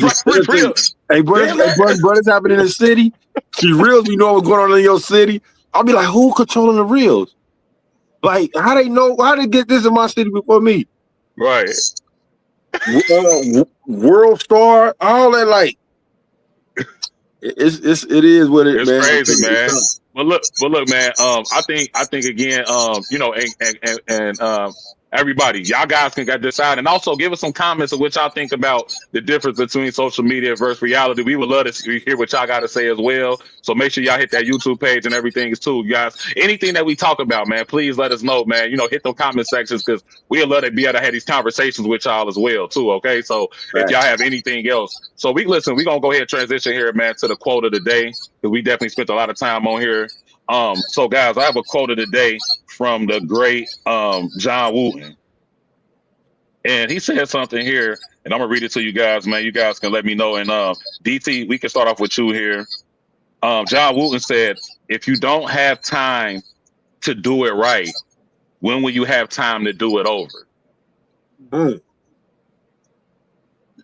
Speaker 3: Hey, brothers happening in the city. See reels, you know what's going on in your city. I'll be like, who controlling the reels? Like, how they get this in my city before me?
Speaker 2: Right.
Speaker 3: World Star, all that. Like, it is what it is, man.
Speaker 2: It's crazy, man. But look, man. I think again, you know, and everybody, y'all guys can decide, and also give us some comments of what y'all think about the difference between social media versus reality. We would love to hear what y'all got to say as well. So make sure y'all hit that YouTube page and everything too, you guys. Anything that we talk about, man, please let us know, man. You know, hit those comment sections because we'd love to be able to have these conversations with y'all as well too. Okay, so if y'all have anything else, so we're gonna go ahead and transition here, man, to the quote of the day because we definitely spent a lot of time on here. So guys, I have a quote of the day from the great John Wooten. And he said something here, and I'm gonna read it to you guys, man. You guys can let me know. And DT, we can start off with you here. John Wooten said, if you don't have time to do it right, when will you have time to do it over?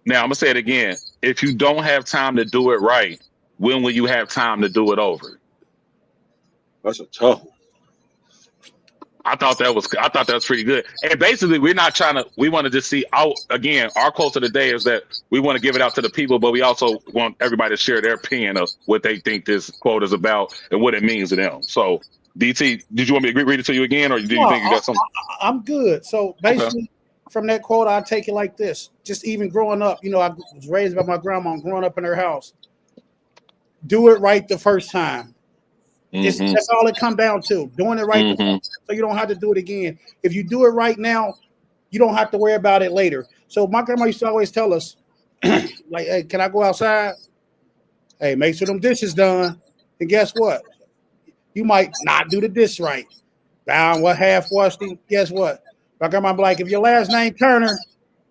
Speaker 2: Now I'm gonna say it again. If you don't have time to do it right, when will you have time to do it over?
Speaker 3: That's a tough one.
Speaker 2: I thought that was pretty good. And basically, we want to just see out again. Our quote of the day is that we want to give it out to the people, but we also want everybody to share their opinion of what they think this quote is about and what it means to them. So, DT, did you want me to read it to you again, or do you think you got something?
Speaker 4: I'm good. So basically, from that quote, I take it like this: just even growing up, you know, I was raised by my grandma, growing up in her house. Do it right the first time. That's all it comes down to, doing it right, so you don't have to do it again. If you do it right now, you don't have to worry about it later. So my grandma used to always tell us, like, hey, can I go outside? Hey, make sure them dishes done. And guess what? You might not do the dish right. Down what half washed it. Guess what? My grandma be like, if your last name Turner,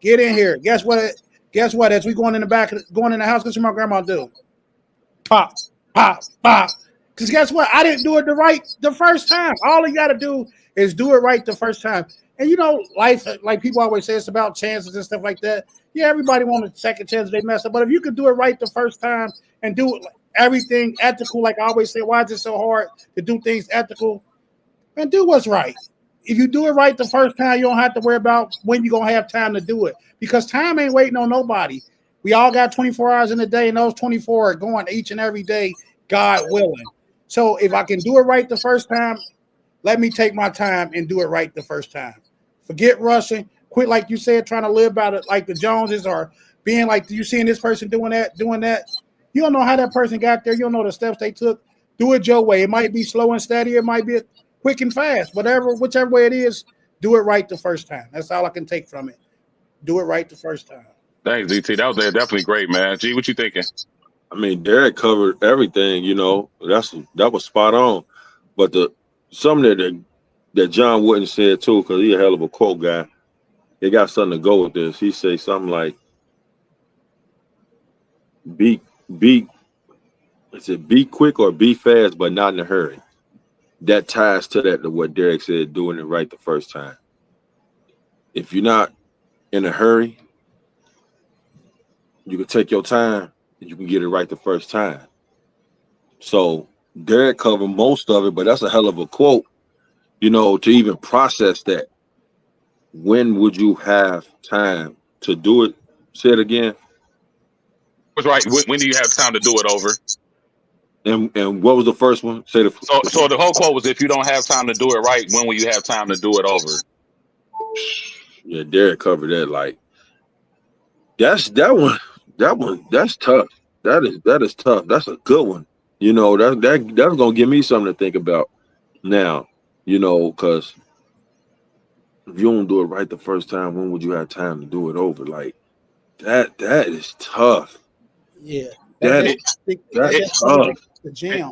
Speaker 4: get in here. Guess what? As we going in the house, guess what my grandma do? Pop, pop, pop. Because guess what? I didn't do it the first time. All you got to do is do it right the first time. And, you know, life, like people always say, it's about chances and stuff like that. Yeah, everybody wants a second chance if they mess up. But if you can do it right the first time and do it everything ethical, like I always say, why is it so hard to do things ethical? And do what's right. If you do it right the first time, you don't have to worry about when you're going to have time to do it. Because time ain't waiting on nobody. We all got 24 hours in a day, and those 24 are going each and every day, God willing. So if I can do it right the first time, let me take my time and do it right the first time. Forget rushing. Quit, like you said, trying to live by it like the Joneses, or being like you seeing this person doing that. You don't know how that person got there. You don't know the steps they took. Do it your way. It might be slow and steady. It might be quick and fast. Whichever way it is, do it right the first time. That's all I can take from it. do it right the first time.
Speaker 2: Thanks, DT. That was definitely great, man. G, what you thinking?
Speaker 3: I mean, Derek covered everything. That was spot on. But something that John Wooden said too, because he's a hell of a quote guy. It got something to go with this. He say something like, "Be quick or be fast, but not in a hurry." That ties to what Derek said, doing it right the first time. If you're not in a hurry, you can take your time and you can get it right the first time. So Derek covered most of it, but that's a hell of a quote, to even process that. When would you have time to do it? Say it again.
Speaker 2: That's right. When do you have time to do it over?
Speaker 3: And what was the first one?
Speaker 2: So the whole quote was, if you don't have time to do it right, when will you have time to do it over?
Speaker 3: Yeah, Derek covered that. Like, that's tough. That is tough. That's a good one. That's gonna give me something to think about now. Because if you don't do it right the first time, when would you have time to do it over? Like, that is tough.
Speaker 4: Yeah,
Speaker 3: that's tough.
Speaker 4: The gym.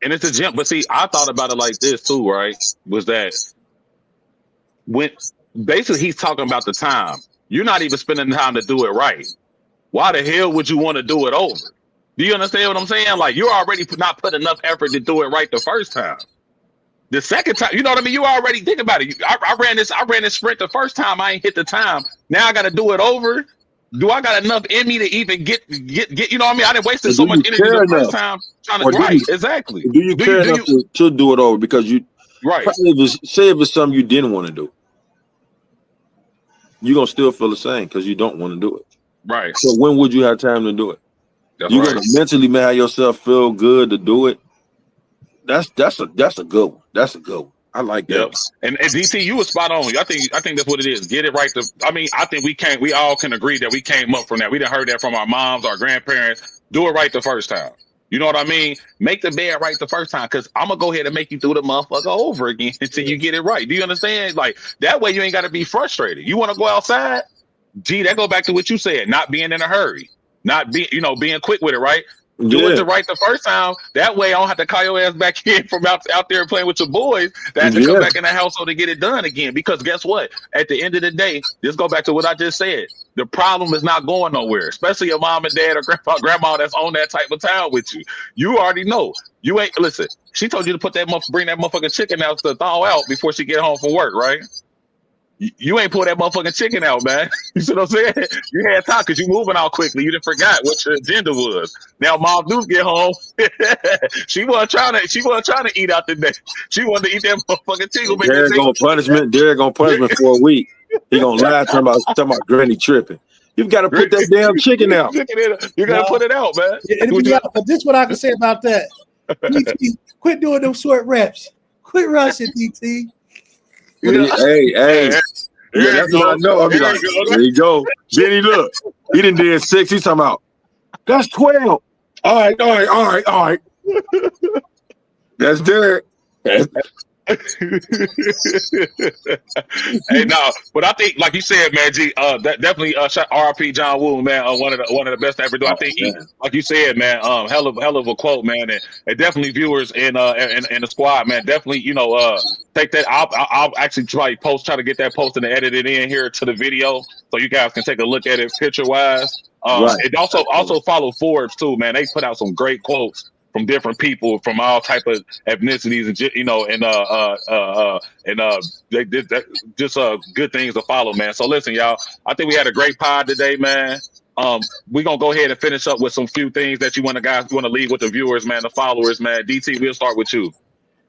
Speaker 2: And it's a gym. But see, I thought about it like this too, right? Was that when basically he's talking about the time. You're not even spending time to do it right. Why the hell would you want to do it over? Do you understand what I'm saying? Like, you're already not putting enough effort to do it right the first time. The second time, you know what I mean? You already think about it. I ran this sprint the first time. I ain't hit the time. Now I got to do it over. Do I got enough in me to even get? You know what I mean? I didn't waste so much energy the first time trying to. Exactly.
Speaker 3: Do you care enough to do it over? Because you
Speaker 2: right.
Speaker 3: Say if it's something you didn't want to do, you're gonna still feel the same because you don't want to do it.
Speaker 2: Right.
Speaker 3: So when would you have time to do it? You're gonna mentally make yourself feel good to do it. That's a good one. That's a good one. I like that.
Speaker 2: Yep. And DT, you were spot on. I think that's what it is. Get it right. I think we all can agree that we came up from that. We done heard that from our moms, our grandparents. Do it right the first time. You know what I mean? Make the bed right the first time, because I'm gonna go ahead and make you do the motherfucker over again until you get it right. Do you understand? Like, that way you ain't gotta be frustrated. You wanna go outside? Gee, that go back to what you said, not being in a hurry, not being quick with it, right? Do it right the first time. That way I don't have to call your ass back in from out there playing with your boys. That have to come back in the household to get it done again. Because guess what? At the end of the day, this go back to what I just said. The problem is not going nowhere, especially your mom and dad or grandma that's on that type of time with you. You already know. You ain't listen. She told you to bring that motherfucking chicken out to thaw out before she get home from work, right? You ain't pull that motherfucking chicken out, man. You see what I'm saying? You had time because you moving out quickly. You didn't forgot what your agenda was. Now mom do get home. she wasn't trying to eat out today. She wanted to eat that motherfucking chicken.
Speaker 3: Derek gonna punishment for a week. He gonna lie talking about granny tripping. You gotta put that damn chicken out.
Speaker 2: You gotta put it out, man.
Speaker 4: But this is what I can say about that. DT, quit doing them short reps. Quit rushing, DT.
Speaker 3: Hey. That's what I know. I'll be like, there you go. Benny, look. He done did 6. He's talking about, that's 12. All right. That's Derek.
Speaker 2: Hey, no, but I think, like you said, man, G, that definitely RIP John Woo, man, one of the best to ever do. I think, like you said, man, hell of a quote, man, and definitely viewers in the squad, man, definitely, take that. I'll actually try to get that posted and edited in here to the video so you guys can take a look at it picture wise. It also follow Forbes too, man. They put out some great quotes from different people from all type of ethnicities, they did just good things to follow, man. So listen, y'all, I think we had a great pod today, man. We're gonna go ahead and finish up with some few things that you want to leave with the viewers, man, the followers, man. DT, we'll start with you.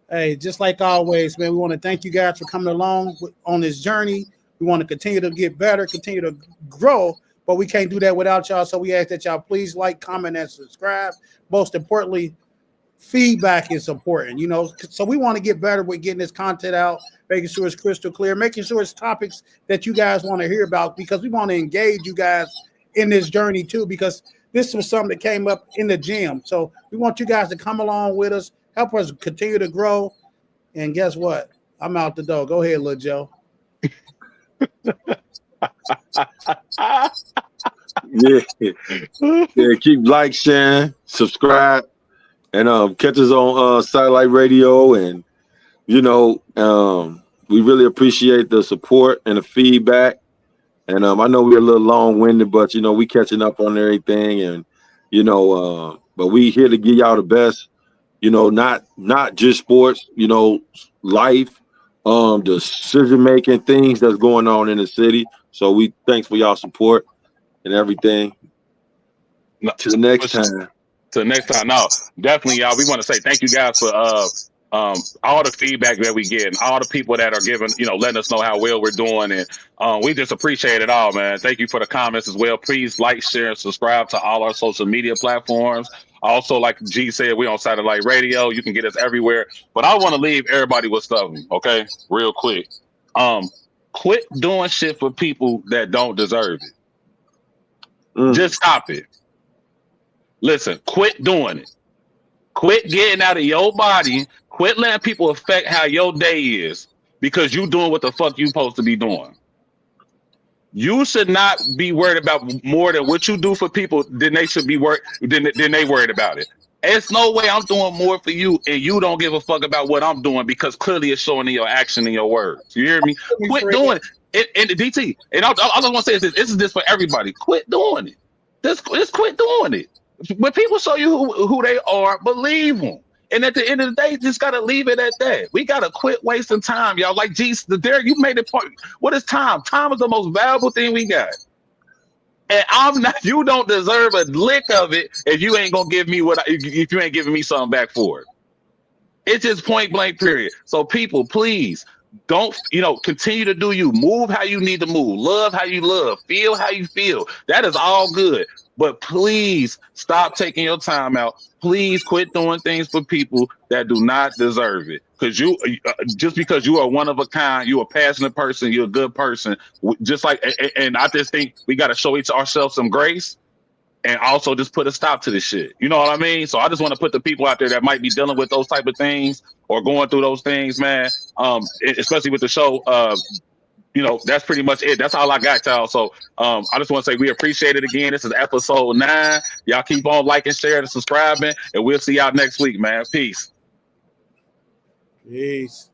Speaker 4: Hey, just like always, man, we want to thank you guys for coming along on this journey. We want to continue to get better, continue to grow, but we can't do that without y'all. So we ask that y'all please like, comment, and subscribe. Most importantly, feedback is important, so we want to get better with getting this content out, making sure it's crystal clear, making sure it's topics that you guys want to hear about, because we want to engage you guys in this journey too, because this was something that came up in the gym. So we want you guys to come along with us, help us continue to grow. And guess what? I'm out the door. Go ahead, Lil Joe.
Speaker 3: Yeah, keep like, sharing, subscribe, and catch us on Satellite Radio. And we really appreciate the support and the feedback. And I know we're a little long-winded, but we catching up on everything, and but we here to give y'all the best. Not just sports. Life, the decision-making things that's going on in the city. So we thanks for y'all support and everything.
Speaker 2: No,
Speaker 3: to the next time.
Speaker 2: To the next time. No, definitely, y'all. We want to say thank you guys for all the feedback that we get and all the people that are giving, letting us know how well we're doing. And we just appreciate it all, man. Thank you for the comments as well. Please like, share, and subscribe to all our social media platforms. Also, like G said, we're on Satellite Radio. You can get us everywhere. But I want to leave everybody with something, okay? Real quick. Quit doing shit for people that don't deserve it. Just stop it. Listen, quit doing it. Quit getting out of your body. Quit letting people affect how your day is because you doing what the fuck you supposed to be doing. You should not be worried about more than what you do for people than they should be worried than they worried about it. It's no way I'm doing more for you and you don't give a fuck about what I'm doing because clearly it's showing in your action and your words. You hear me? Quit doing it. And DT, and all I want to say is this is for everybody. Quit doing it. Just quit doing it. When people show you who they are, believe them. And at the end of the day, just gotta leave it at that. We gotta quit wasting time, y'all. Like Derek, you made it point. What is time? Time is the most valuable thing we got. And you don't deserve a lick of it if you ain't gonna give me if you ain't giving me something back for it. It's just point blank, period. So people, please don't, continue to do you. Move how you need to move. Love how you love. Feel how you feel. That is all good. But please stop taking your time out. Please quit doing things for people that do not deserve it. Because just because you are one of a kind, you're a passionate person, you're a good person. Just like, and I just think we got to show ourselves some grace and also just put a stop to this shit. You know what I mean? So I just want to put the people out there that might be dealing with those type of things or going through those things, man. Especially with the show. That's pretty much it. That's all I got, y'all. So I just want to say we appreciate it again. This is episode 9. Y'all keep on liking, sharing, and subscribing, and we'll see y'all next week, man. Peace.
Speaker 4: Peace.